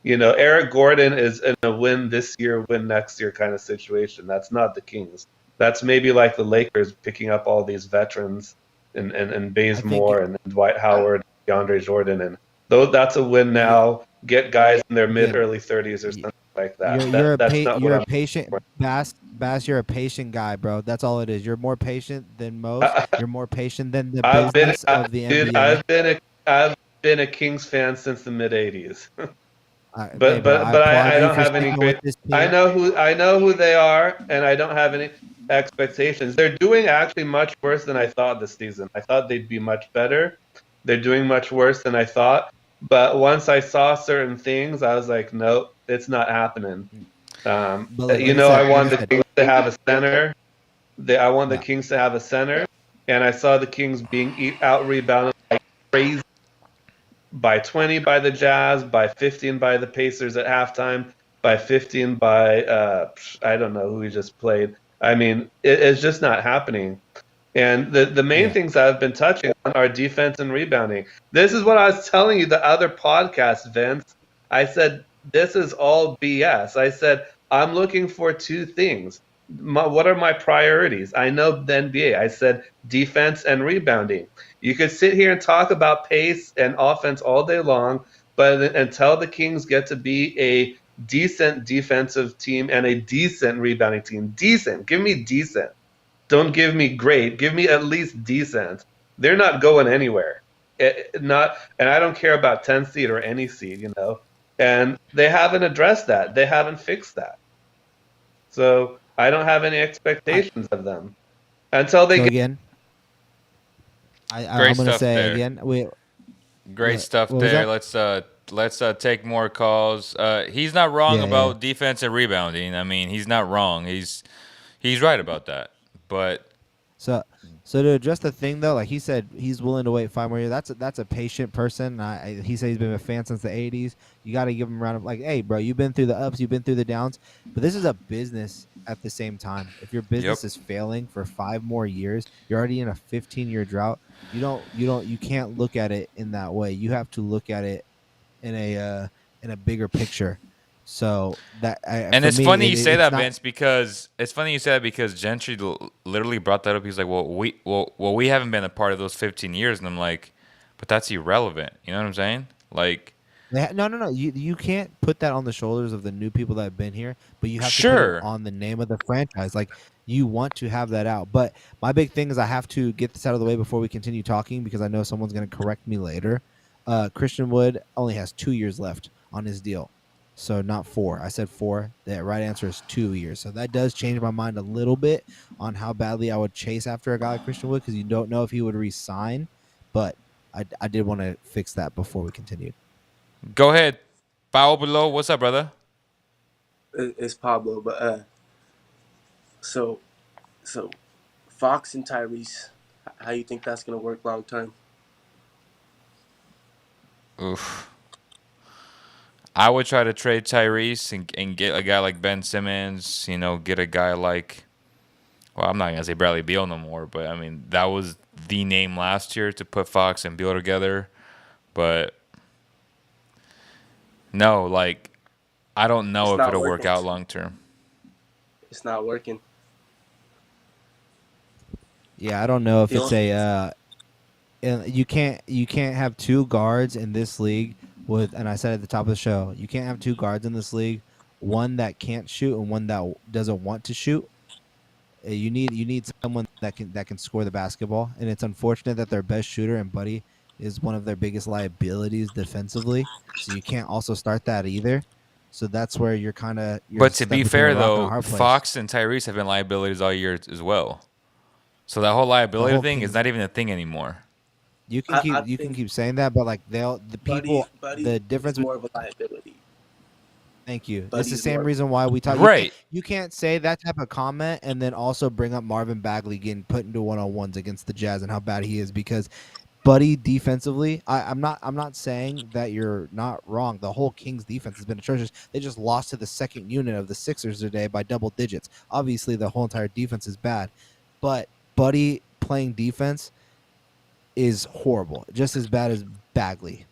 Eric Gordon is in a win this year, win next year kind of situation. That's not the Kings. That's maybe like the Lakers picking up all these veterans and I think Bazemore and Dwight Howard, DeAndre Jordan, and that's a win you now. Get guys in their mid again. early 30s or y- something like that. That's not what you're a I'm patient looking Bass. You're a patient guy, bro. That's all it is. You're more patient than most. for. You're more patient than the I've been, business of the dude. NBA. I've been a Kings fan since the mid '80s. Hey, But bro, but I but applaud I you don't for have any sticking with great. this I team. know who they are, and I don't have any expectations. They're doing actually much worse than I thought this season. I thought they'd be much better. They're doing much worse than I thought. But once I saw certain things, I was like, nope, it's not happening. But like I said, I want the Kings to have a center. I want the yeah. Kings to have a center, and I saw the Kings being out rebounded like crazy by 20 by the Jazz, by 15 by the Pacers at halftime, by 15 by I don't know who we just played. I mean, it's just not happening. And the main Yeah. things I've been touching on are defense and rebounding. This is what I was telling you the other podcast, Vince. I said this is all BS. I said I'm looking for two things. What are my priorities? I know the NBA. I said defense and rebounding. You could sit here and talk about pace and offense all day long, but until the Kings get to be a decent defensive team and a decent rebounding team, decent, give me decent. Don't give me great. Give me at least decent. They're not going anywhere. And I don't care about 10 seed or any seed. And they haven't addressed that. They haven't fixed that. So I don't have any I, expectations of them until they so get again, Great I'm gonna stuff say there. again. Great stuff What was there. that? Let's take more calls. He's not wrong Yeah. about defense and rebounding. I mean, he's not wrong. He's right about that. But So, so to address the thing though, like he said, he's willing to wait 5 more years. That's a patient person. He said he's been a fan since the '80s. You got to give him a round of like, hey, bro, you've been through the ups, you've been through the downs, but this is a business at the same time. If your yep. business is failing for 5 more years, you're already in a 15-year drought. You can't look at it in that way. You have to look at it in a bigger picture. So And for it's me, funny you say it's that, not. Vince, because Gentry literally brought that up. He's like, we haven't been a part of those 15 years, and I'm like, but that's irrelevant. You know what I'm saying? Like, No. You can't put that on the shoulders of the new people that have been here, but you have to put it sure. on the name of the franchise. Like you want to have that out. But my big thing is I have to get this out of the way before we continue talking because I know someone's going to correct me later. Christian Wood only has 2 years left on his deal, so not 4. I said 4. The right answer is 2 years. So that does change my mind a little bit on how badly I would chase after a guy like Christian Wood because you don't know if he would resign. But I did want to fix that before we continue. Go ahead. Foul below. What's up, brother? It's Pablo, but so Fox and Tyrese, how you think that's gonna work long term? Oof. I would try to trade Tyrese and get a guy like Ben Simmons. You know, get a guy like. Well, I'm not gonna say Bradley Beal no more, but I mean that was the name last year to put Fox and Beal together. But no, like I don't know It's if not it'll work working. out long term. It's not working. Yeah, I don't know if The it's a you can't have 2 guards in this league with, and I said at the top of the show, you can't have 2 guards in this league, one that can't shoot and one that doesn't want to shoot. You need someone that can score the basketball, and it's unfortunate that their best shooter and Buddy is one of their biggest liabilities defensively. So you can't also start that either. So that's where you're But to stuck be between a fair rock and a though, hard place. Fox and Tyrese have been liabilities all year as well. So that whole liability whole thing is Kings- not even a thing anymore. You can I keep think saying that, but like the people, Buddy the difference. is more of a liability. Thank you. That's Buddy the is same more- reason why we talk. Right. You can't say that type of comment and then also bring up Marvin Bagley getting put into 1-on-1s against the Jazz and how bad he is because Buddy defensively, I'm not saying that you're not wrong. The whole Kings defense has been atrocious. They just lost to the second unit of the Sixers today by double digits. Obviously, the whole entire defense is bad, but Buddy playing defense is horrible, just as bad as Bagley.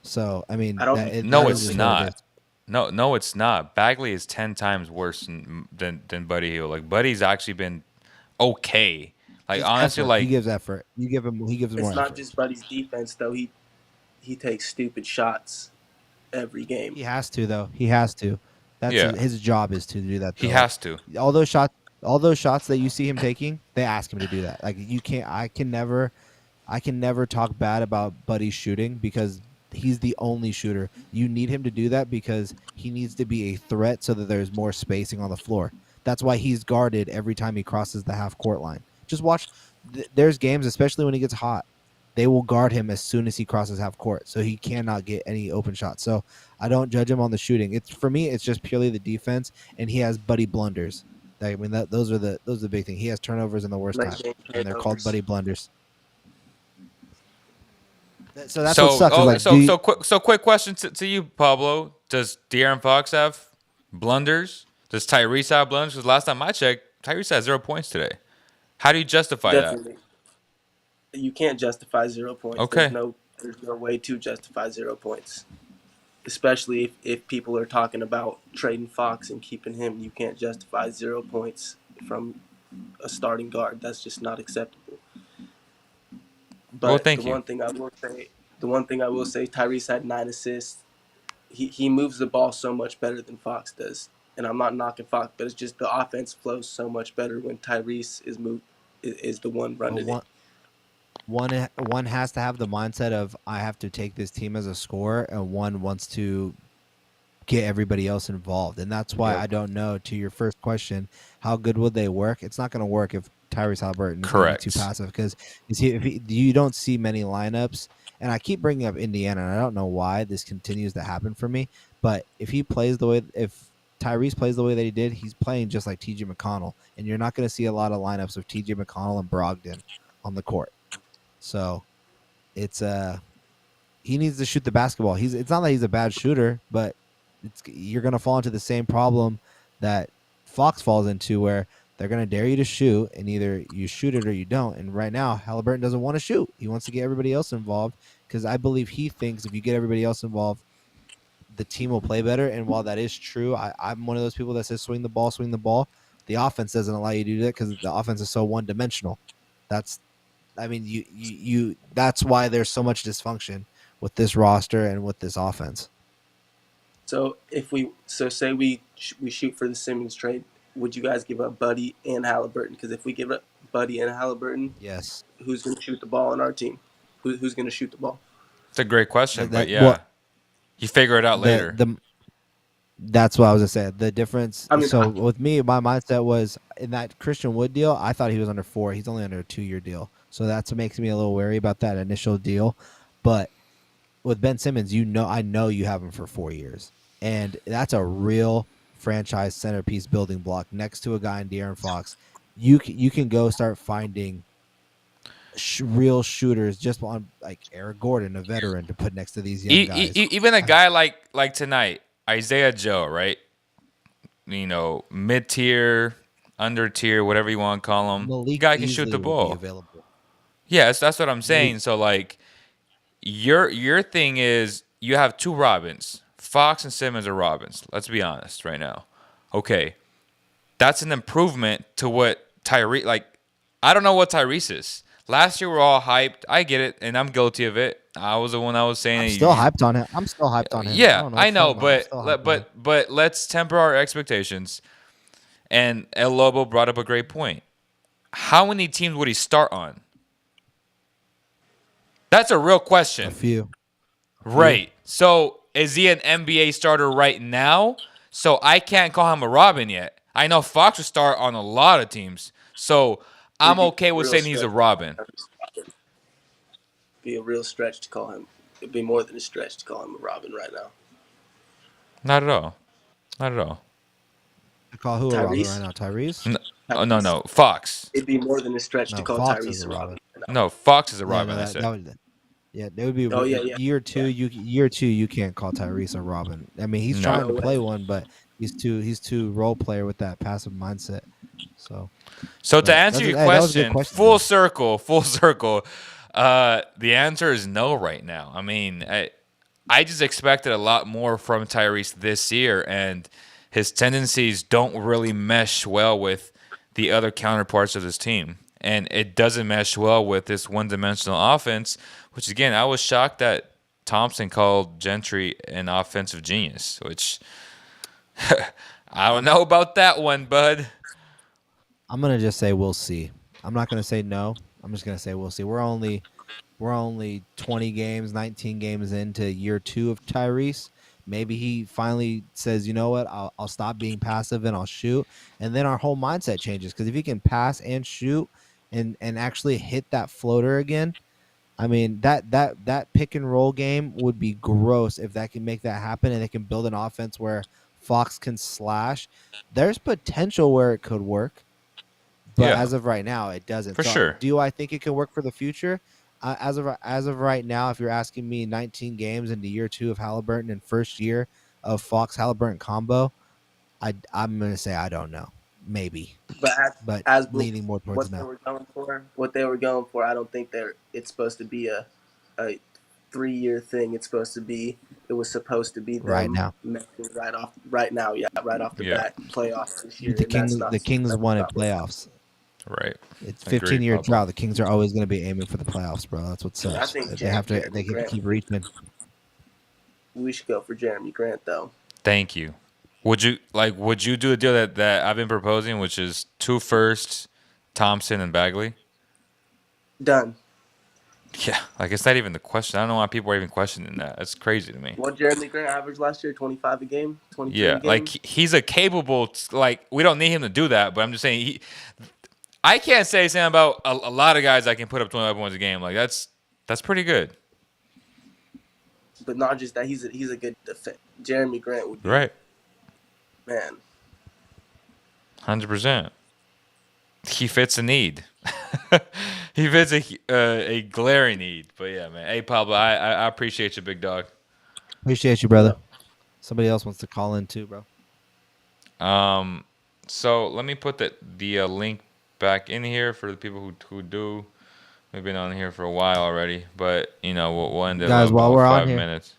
So I mean, I don't- No, that it's is what it not. is. No, it's not. Bagley is 10 times worse than Buddy Hield. Like Buddy's actually been okay. Like It's honestly, effort. like he gives effort. He gives him It's more not effort. just Buddy's defense though. He takes stupid shots every game. He has to though. He has to. That's Yeah. his job is to do that. he though. has to. All those shots that you see him taking, they ask him to do that. Like you can't. I can never talk bad about Buddy's shooting because he's the only shooter. You need him to do that because he needs to be a threat so that there's more spacing on the floor. That's why he's guarded every time he crosses the half court line. Just watch. There's games, especially when he gets hot, they will guard him as soon as he crosses half court, so he cannot get any open shots. So I don't judge him on the shooting. It's for me, it's just purely the defense, and he has Buddy blunders. I mean, those are the big thing. He has turnovers in the worst Like time, game and they're called turnovers. Buddy blunders. So that's what sucks. is like, Quick question to you, Pablo. Does De'Aaron Fox have blunders? Does Tyrese have blunders? Because last time I checked, Tyrese had 0 points today. How do you justify Definitely. You can't justify 0 points. Okay. There's no way to justify 0 points. Especially if people are talking about trading Fox and keeping him, you can't justify 0 points from a starting guard. That's just not acceptable. But Well, thank you. one thing I will say, Tyrese had 9 assists. He moves the ball so much better than Fox does. And I'm not knocking Fox, but it's just the offense flows so much better when Tyrese is the one running it. One has to have the mindset of I have to take this team as a scorer, and one wants to get everybody else involved. And that's why Yep. I don't know, to your first question, how good would they work? It's not going to work if Tyrese Halliburton is going to be too Correct. passive, because you don't see many lineups. And I keep bringing up Indiana, and I don't know why this continues to happen for me. But if Tyrese plays the way that he did, he's playing just like TJ McConnell. And you're not going to see a lot of lineups of TJ McConnell and Brogdon on the court. So it's he needs to shoot the basketball. It's not that he's a bad shooter, but you're going to fall into the same problem that Fox falls into, where they're going to dare you to shoot, and either you shoot it or you don't. And right now, Halliburton doesn't want to shoot. He wants to get everybody else involved, because I believe he thinks if you get everybody else involved, the team will play better. And while that is true, I'm one of those people that says swing the ball, swing the ball. The offense doesn't allow you to do that, because the offense is so one-dimensional. That's why there's so much dysfunction with this roster and with this offense. So say we shoot for the Simmons trade, would you guys give up Buddy and Halliburton? Because if we give up Buddy and Halliburton, Yes. who's going to shoot the ball on our team? Who's going to shoot the ball? It's a great question, but yeah, well, you figure it out later. That's what I was going to say. The difference. I With me, my mindset was in that Christian Wood deal, I thought he was under 4. He's only under a 2-year deal. So that's what makes me a little wary about that initial deal. But with Ben Simmons, I know you have him for 4 years. And that's a real franchise centerpiece building block next to a guy in De'Aaron Fox. You can go start finding real shooters just on, like, Eric Gordon, a veteran, to put next to these young guys. Even a guy like tonight, Isaiah Joe, right? You know, mid-tier, under-tier, whatever you want to call him. Malik Guy can shoot easily the would be ball. available. Yes, that's what I'm saying. So, like, your thing is you have 2 Robins. Fox and Simmons are Robins. Let's be honest right now. Okay. That's an improvement to what Tyrese, like, I don't know what Tyrese is. Last year we're all hyped. I get it, and I'm guilty of it. I was the one that was saying I'm still hyped on him. Yeah, I know, but but let's temper our expectations. And El Lobo brought up a great point. How many teams would he start on? That's a real question. a few. Right. So is he an NBA starter right now? So I can't call him a Robin yet. I know Fox would start on a lot of teams. So I'm okay with saying he's a Robin. Be a real stretch to call him. It'd be more than a stretch to call him a Robin right now. Not at all. Not at all. I call who a Robin Tyrese? right now? Tyrese? No. Fox. It'd be more than a stretch to No, call Fox Tyrese is a a Robin. Robin. No, Fox is a Yeah, Robin. no, I said. There would be. Oh, yeah. Year two, you can't call Tyrese a Robin. I mean, he's No. trying to No play way. one, but he's too role player with that passive mindset. So To answer your that was a good question, question, full circle, the answer is no right now. I mean, I just expected a lot more from Tyrese this year, and his tendencies don't really mesh well with the other counterparts of his team. And it doesn't mesh well with this one-dimensional offense, which, again, I was shocked that Thompson called Gentry an offensive genius, which I don't know about that one, bud. I'm gonna just say we'll see. I'm not gonna say no. I'm just gonna say we'll see. We're only 20 games, 19 games into year 2 of Tyrese. Maybe he finally says, you know what, I'll stop being passive and I'll shoot, and then our whole mindset changes. Because if he can pass and shoot and actually hit that floater again, I mean that pick and roll game would be gross if that can make that happen, and they can build an offense where Fox can slash. There's potential where it could work. But Yeah. as of right now, it doesn't. For sure. Do I think it can work for the future? As of right now, if you're asking me, 19 games into year 2 of Halliburton and first year of Fox Halliburton combo, I'm gonna say I don't know. Maybe, but as leaning more towards what no. they were going for, I don't think it's supposed to be a 3-year thing. It was supposed to be them Right now. right off the Yeah. bat, playoffs this year. The and that's not- Kings that's wanted not- playoffs. Right. It's Agreed, 15-year Pablo. drought. The Kings are always going to be aiming for the playoffs, bro. That's what I sucks. think They have to. Jeremy They can Grant- keep reaching. We should go for Jeremy Grant though. Thank you. Would you do the deal that I've been proposing, which is 2 firsts, Thompson and Bagley? Done. Yeah, like it's not even the question. I don't know why people are even questioning that. That's crazy to me. What Jeremy Grant averaged last year? 25 a game, 22 Yeah, a like game. he's a capable. Like we don't need him to do that, but I'm just saying I can't say something about a lot of guys that can put up 25 points a game. Like that's pretty good, But not just that, he's a good defense. Jeremy Grant would be right? man. 100%. He fits a need. He fits a glaring need. But yeah, man. Hey Pablo, I appreciate you, big dog. Appreciate you, brother. Somebody else wants to call in too, bro. So let me put the link back in here for the people who do. We've been on here for a while already, but you know we'll end it Guys, while about we're on 5 here, minutes.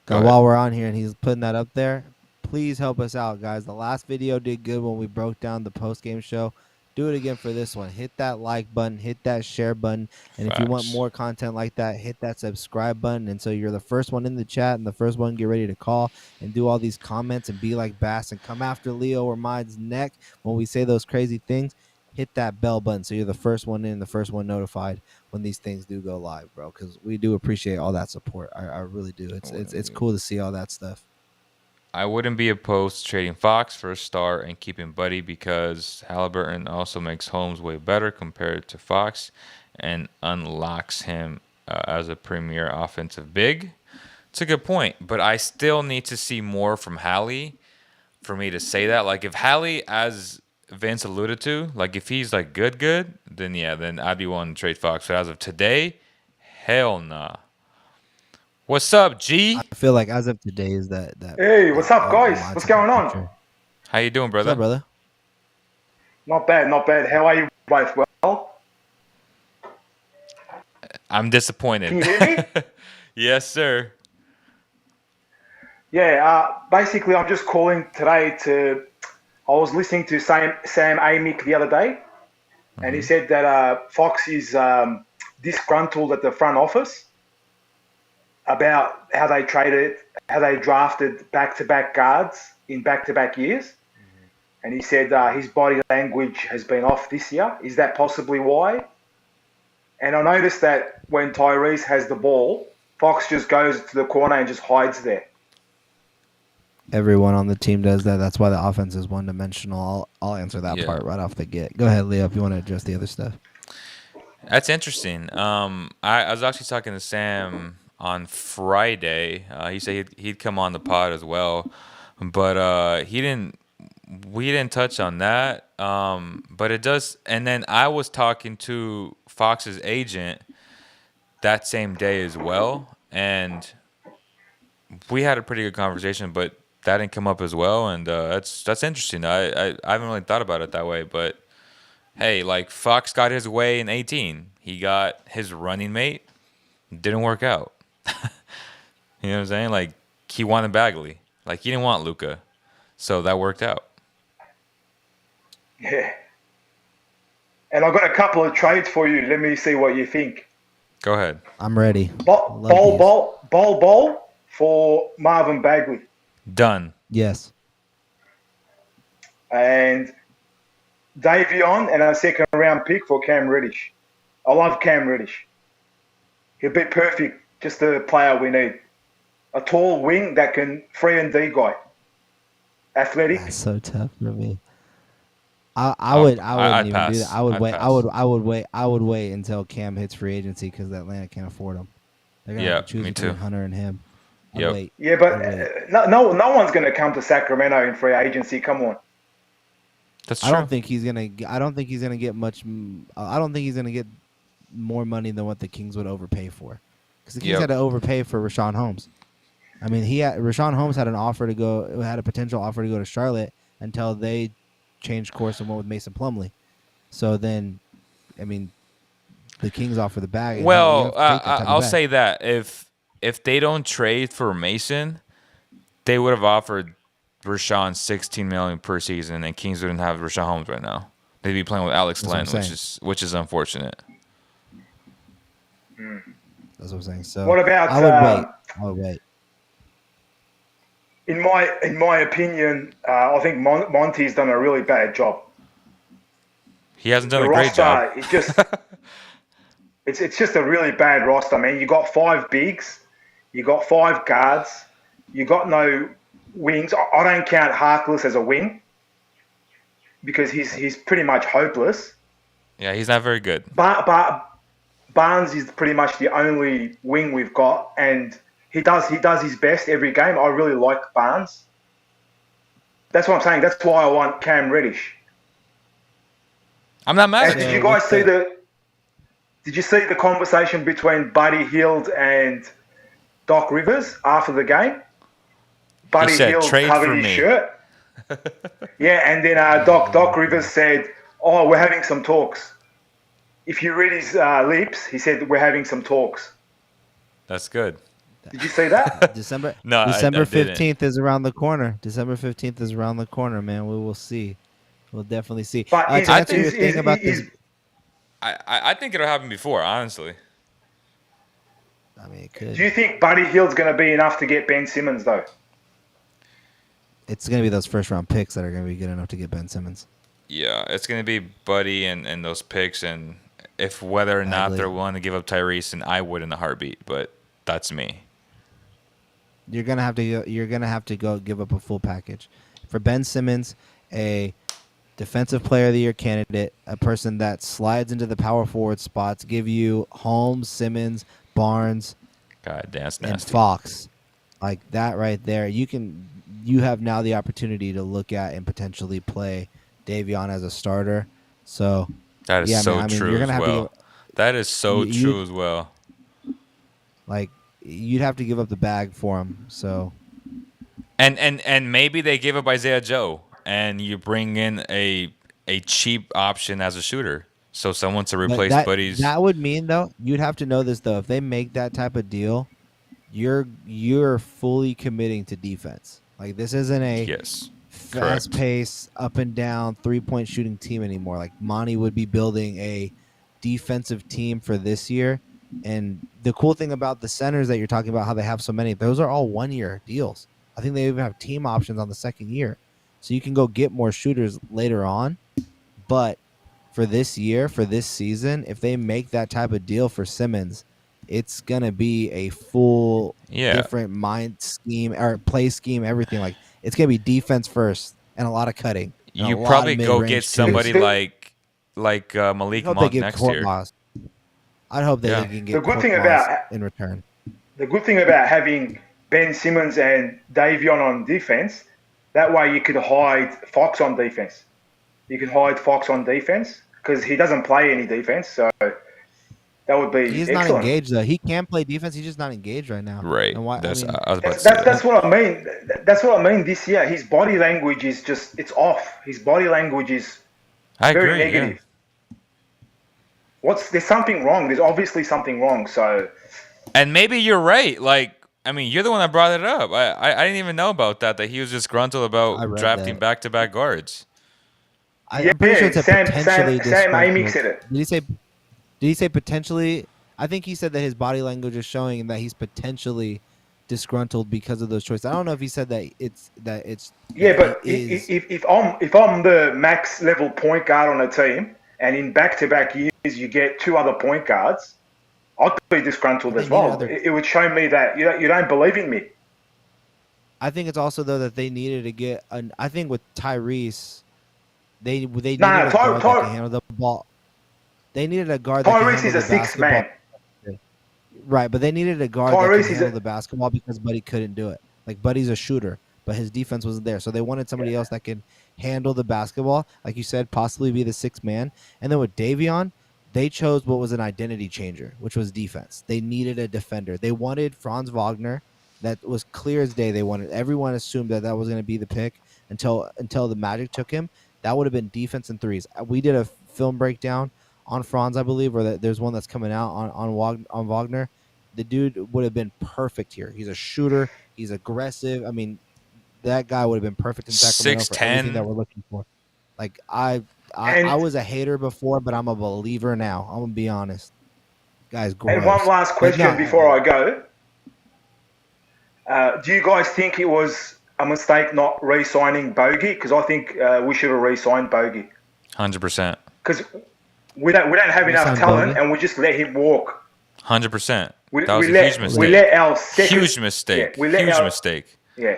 Go Now, ahead. while we're on here and he's putting that up there, please help us out, guys. The last video did good when we broke down the post-game show. Do it again for this one. Hit that like button, hit that share button, and if you want Facts. more content like that, hit that subscribe button. And so you're the first one in the chat and the first one get ready to call and do all these comments and be like Bass and come after Leo or Mine's neck when we say those crazy things. Hit that bell button so you're the first one in, the first one notified when these things do go live, bro. Because we do appreciate all that support. I really do. It's cool to see all that stuff. I wouldn't be opposed to trading Fox for a star and keeping Buddy because Halliburton also makes Holmes way better compared to Fox and unlocks him as a premier offensive big. It's a good point, but I still need to see more from Hallie for me to say that. Like if Hallie, as Vince alluded to, like if he's like good, then yeah, then I'd be willing to trade Fox. But as of today, hell nah. What's up, G? I feel like as of today is that. Hey, what's up, guys? What's going on? Picture. How you doing, What's brother? up, brother? Not bad, not bad. How are you both? Well, I'm disappointed. can you hear me? Yes, sir. Yeah, basically, I'm just calling today to. I was listening to Sam Amick the other day, and he said that Fox is disgruntled at the front office about how they drafted back-to-back guards in back-to-back years. And he said his body language has been off this year. Is that possibly why? And I noticed that when Tyrese has the ball, Fox just goes to the corner and just hides there. Everyone on the team does that. That's why the offense is one-dimensional. I'll answer that Yeah. part right off the get. Go ahead, Leo, if you want to address the other stuff. That's interesting. I was actually talking to Sam on Friday. He said he'd come on the pod as well, but he didn't. We didn't touch on that. But it does. And then I was talking to Fox's agent that same day as well, and we had a pretty good conversation. But that didn't come up as well, and that's interesting. I haven't really thought about it that way, but. Hey, like Fox got his way in 18. He got his running mate. Didn't work out. You know what I'm saying? Like he wanted Bagley. Like he didn't want Luka. So that worked out. Yeah. And I've got a couple of trades for you. Let me see what you think. Go ahead. I'm ready. Ball for Marvin Bagley. Done. Yes. And Davion and a second round pick for Cam Reddish. I love Cam Reddish. He'll be perfect, just the player we need. A tall wing that can 3-and-D guy. Athletic. That's so tough for me. I wouldn't even do pass. that. I would I'd wait. pass. I would wait until Cam hits free agency because Atlanta can't afford him. They're gonna have to choose me between too. Hunter and him. I'd Yep. wait. Yeah, but I'd wait. no one's going to come to Sacramento in free agency. Come on. That's true. I don't think he's gonna get much. I don't think he's gonna get more money than what the Kings would overpay for, because the Kings Yep. had to overpay for Rashawn Holmes. I mean, Rashawn Holmes had a potential offer to go to Charlotte until they changed course and went with Mason Plumlee. So then, I mean, the Kings offer the bag. And you Well, have to take that type of I'll bag. say that if they don't trade for Mason, they would have offered Rashawn $16 million per season, and Kings wouldn't have Rashawn Holmes right now. They'd be playing with Alex That's what I'm Len, saying. which is unfortunate. That's what I'm saying. So What about, I would wait. in my opinion, I think Monte's done a really bad job. He hasn't done The a great job. roster is just It's just a really bad roster, man. You got 5 bigs, you got 5 guards, you got no wings. I don't count Harkless as a wing because he's pretty much hopeless. Yeah, he's not very good. But Barnes is pretty much the only wing we've got, and he does his best every game. I really like Barnes. That's what I'm saying. That's why I want Cam Reddish. I'm not mad And at did you. you guys see Did you see the conversation between Buddy Hield and Doc Rivers after the game? Buddy said, Hield "Trade covered for his me." shirt. Yeah, and then Doc Rivers said, "Oh, we're having some talks." If you read his lips, he said, "We're having some talks." That's good. Did you see that? December No, I December didn't. 15th is around the corner. December 15th is around the corner, man. We will see. We'll definitely see. But To answer your thing about this, I think it'll happen before, honestly. I mean, it could. do you think Buddy Hield's going to be enough to get Ben Simmons, though? It's going to be those first round picks that are going to be good enough to get Ben Simmons. Yeah, it's going to be Buddy and those picks, and if whether or not Bagley. they're willing to give up Tyrese, and I would in a heartbeat, but that's me. You're gonna have to go give up a full package for Ben Simmons, a defensive player of the year candidate, a person that slides into the power forward spots, give you Holmes, Simmons, Barnes, God, that's and nasty. Fox, like that right there. You have now the opportunity to look at and potentially play Davion as a starter. So That is yeah, so man, I mean, true you're as gonna have to well. go- That is so You- true as well. like you'd have to give up the bag for him. So And maybe they give up Isaiah Joe, and you bring in a cheap option as a shooter, so someone to but replace Buddy's. that would mean though, you'd have to know this though. If they make that type of deal, you're fully committing to defense. Like this isn't a Yes, fast correct. pace, up and down 3-point shooting team anymore. Like Monte would be building a defensive team for this year. And the cool thing about the centers that you're talking about, how they have so many, those are all 1-year deals. I think they even have team options on the second year. So you can go get more shooters later on. But for this year, for this season, if they make that type of deal for Simmons, it's going to be a full different mind scheme or play scheme, everything. Like it's going to be defense first and a lot of cutting. and a You lot probably of go mid-range get twos. somebody like I Malik hope they Monk give next Court year. Moss. I'd hope that Yeah. they can get The good Court thing Moss about- in return. The good thing about having Ben Simmons and Davion on defense, that way you could hide Fox on defense. You could hide Fox on defense because he doesn't play any defense, so that would be He's excellent. not engaged though. He can play defense. He's just not engaged right now. Right. And why, That's, I mean, I was about to say that. That's what I mean. That's what I mean this year. His body language is just, it's off. His body language is I very agree. Yeah. negative. There's something wrong. There's obviously something wrong. So And maybe you're right. Like, I mean, you're the one that brought it up. I didn't even know about that he was disgruntled I about read drafting that. back-to-back guards. I'm pretty sure it's a Sam potentially Amy disgruntled. said it. Did he say potentially? I think he said that his body language is showing and that he's potentially disgruntled because of those choices. I don't know if he said that it's Yeah, that but he is. if I'm the max level point guard on a team, and in back-to-back years you get 2 other point guards, I'd be disgruntled They as need well. other- It would show me that you don't believe in me. I think it's also though that they needed to get an. I think with Tyrese, they needed No, a guard that Ty- can handle the ball. They needed a guard that can Tyrese handle is a the sixth basketball. man. Right, but they needed a guard that Tyrese could is handle a- the basketball because Buddy couldn't do it. Like Buddy's a shooter, but his defense wasn't there. So they wanted somebody else that could handle the basketball, like you said, possibly be the 6th man. And then with Davion, they chose what was an identity changer, which was defense. They needed a defender. They wanted Franz Wagner. That was clear as day. They wanted. Everyone assumed that was going to be the pick until the Magic took him. That would have been defense and threes. We did a film breakdown on Franz, I believe, or there's one that's coming out on Wagner. The dude would have been perfect here. He's a shooter. He's aggressive. I mean, that guy would have been perfect in Sacramento for 6'10". everything that we're looking for. Like I was a hater before, but I'm a believer now. I'm gonna be honest. Guys, gross. And one last But question no, before I go. Do you guys think it was a mistake not re-signing Bogey? Because I think we should have re-signed Bogey. 100%. Because we don't have We enough signed talent, Bogey. and we just let him walk. 100%. We, That was we a let huge we mistake. let our second Huge mistake. Yeah, we let Huge our mistake. yeah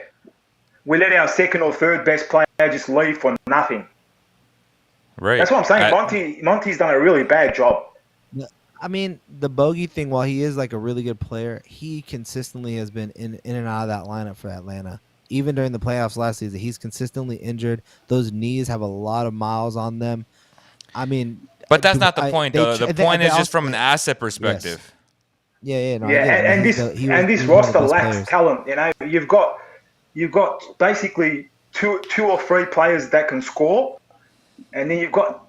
we let our second or third best player just leave for nothing. Right. That's what I'm saying. Monte's done a really bad job. I mean, the Bogey thing, while he is like a really good player, he consistently has been in and out of that lineup for Atlanta. Even during the playoffs last season, he's consistently injured. Those knees have a lot of miles on them. I mean, But that's not the point, though. The point is just from an also, asset perspective. yeah, no, I Yeah, get it. I mean, this he was one of the roster best lacks players. talent. You know, you've got basically two or three players that can score, and then you've got,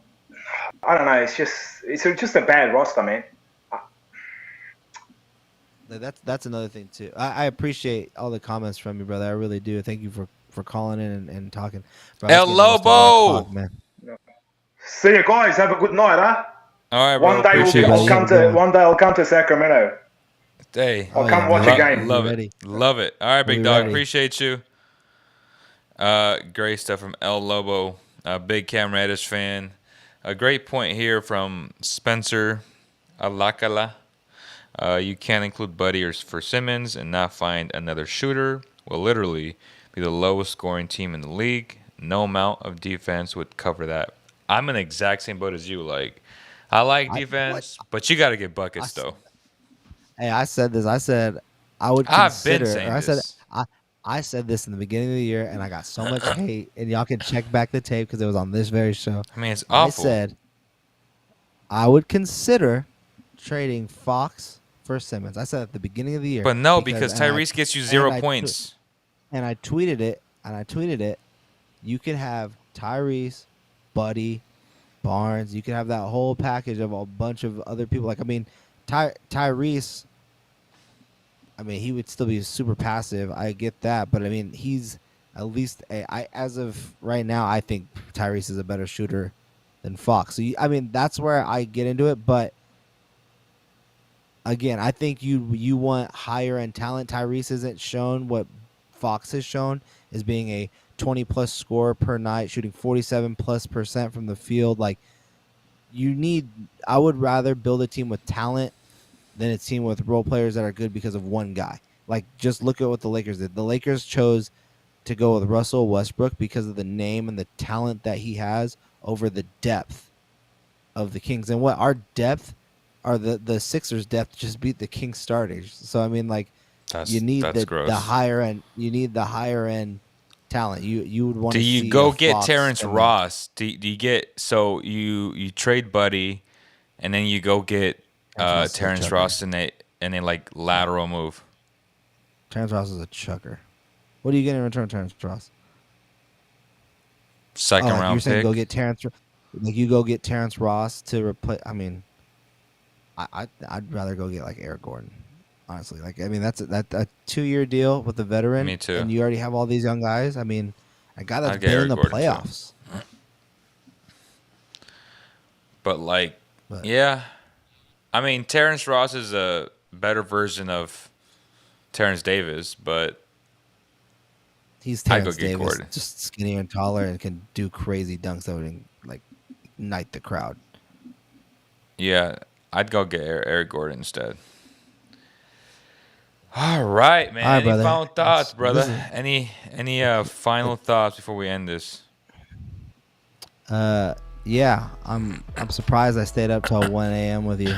I don't know. It's just a bad roster, man. That's another thing too. I appreciate all the comments from you, brother. I really do. Thank you for calling in and talking. Bro, it's El getting almost 11 o'clock, Lobo. man. See you guys. Have a good night, huh? All right, bro. One day Appreciate I'll you. come to- One day I'll come to Sacramento. Hey, I'll come watch a game. Love We're it. ready. Love it. All right, big We're dog. ready. Appreciate you. Great stuff from El Lobo. Big Cam Reddish fan. A great point here from Spencer Alakala. You can't include Buddy or for Simmons and not find another shooter. Will literally be the lowest scoring team in the league. No amount of defense would cover that. I'm in the exact same boat as you. Like, I like defense, but you got to get buckets, though. Hey, I said this. I said I would I've consider. been saying I said this. I said this in the beginning of the year, and I got so much hate. And y'all can check back the tape because it was on this very show. I mean, it's I awful. said I would consider trading Fox for Simmons. I said at the beginning of the year. But no, because and I- Tyrese gets you and 0 I tw- points. And I tweeted it. You could have Tyrese, Buddy, Barnes. You could have that whole package of a bunch of other people. Like, I mean, Tyrese, I mean, he would still be super passive. I get that. But, I mean, he's at least, as of right now, I think Tyrese is a better shooter than Fox. So, I mean, that's where I get into it. But, again, I think you want higher end talent. Tyrese isn't shown what Fox has shown as being a 20-plus scorer per night, shooting 47+% from the field. Like, I would rather build a team with talent than a team with role players that are good because of one guy. Like, just look at what the Lakers did. The Lakers chose to go with Russell Westbrook because of the name and the talent that he has over the depth of the Kings. And what our depth are the Sixers' depth just beat the Kings starters. So I mean, like, you need the higher end. You need the higher end talent. You would want. Do to you see go a get Fox Terrence and Ross? Do you get you trade Buddy, and then you go get Terrence Ross in a like lateral move? Terrence Ross is a chucker. What do you get in return, Terrence Ross? Second round you're saying pick. go get Terrence. Like, you go get Terrence Ross to replace. I mean, I'd rather go get like Eric Gordon. Honestly, like, I mean, that's a 2-year deal with a veteran. Me too. And you already have all these young guys. I mean, a guy that's I'd get been in Eric the Gordon, too. playoffs. But yeah, I mean, Terrence Ross is a better version of Terrence Davis, but He's I'd go Terrence get Davis, Gordon. just skinnier and taller, and can do crazy dunks that would like ignite the crowd. yeah, I'd go get Eric Gordon instead. All right, man. All right, Any brother. final thoughts, brother? This Any final thoughts before we end this? Yeah, I'm surprised I stayed up till 1 a.m. with you,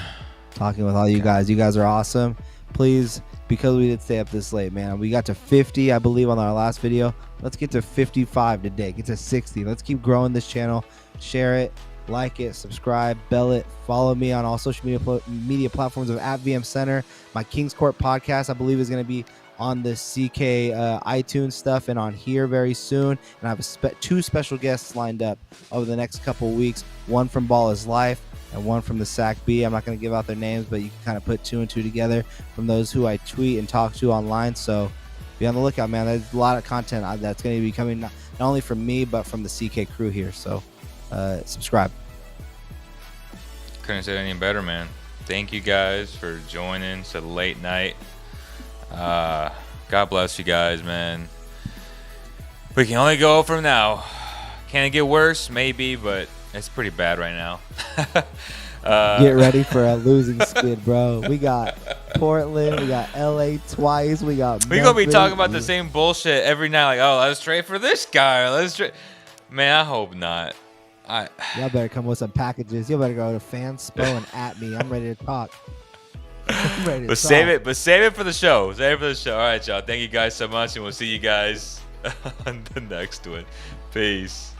talking with all you guys. You guys are awesome. Please, because we did stay up this late, man. We got to 50, I believe, on our last video. Let's get to 55 today. Get to 60. Let's keep growing this channel. Share it, like it, subscribe, bell it. Follow me on all social media platforms of @VM Center. My Kings Court podcast, I believe, is going to be on the CK iTunes stuff and on here very soon. And I have 2 special guests lined up over the next couple weeks. One from Ball is Life and one from the Sac B. I'm not going to give out their names, but you can kind of put 2 and 2 together from those who I tweet and talk to online. So be on the lookout, man. There's a lot of content that's going to be coming not only from me, but from the CK crew here. So subscribe. Couldn't say it any better, man. Thank you guys for joining. It's a late night. God bless you guys, man. We can only go from now. Can it get worse? Maybe, but it's pretty bad right now. Get ready for a losing skid, bro. We got Portland, we got LA twice, we got We gonna be Memphis. talking about the same bullshit every night. Like, oh, let's trade for this guy. Let's trade. Man, I hope not. Y'all better come with some packages. Y'all better go to Fanspo and at me. I'm ready to talk. I'm ready to But talk. save it for the show. Save it for the show. All right, y'all. Thank you guys so much, and we'll see you guys on the next one. Peace.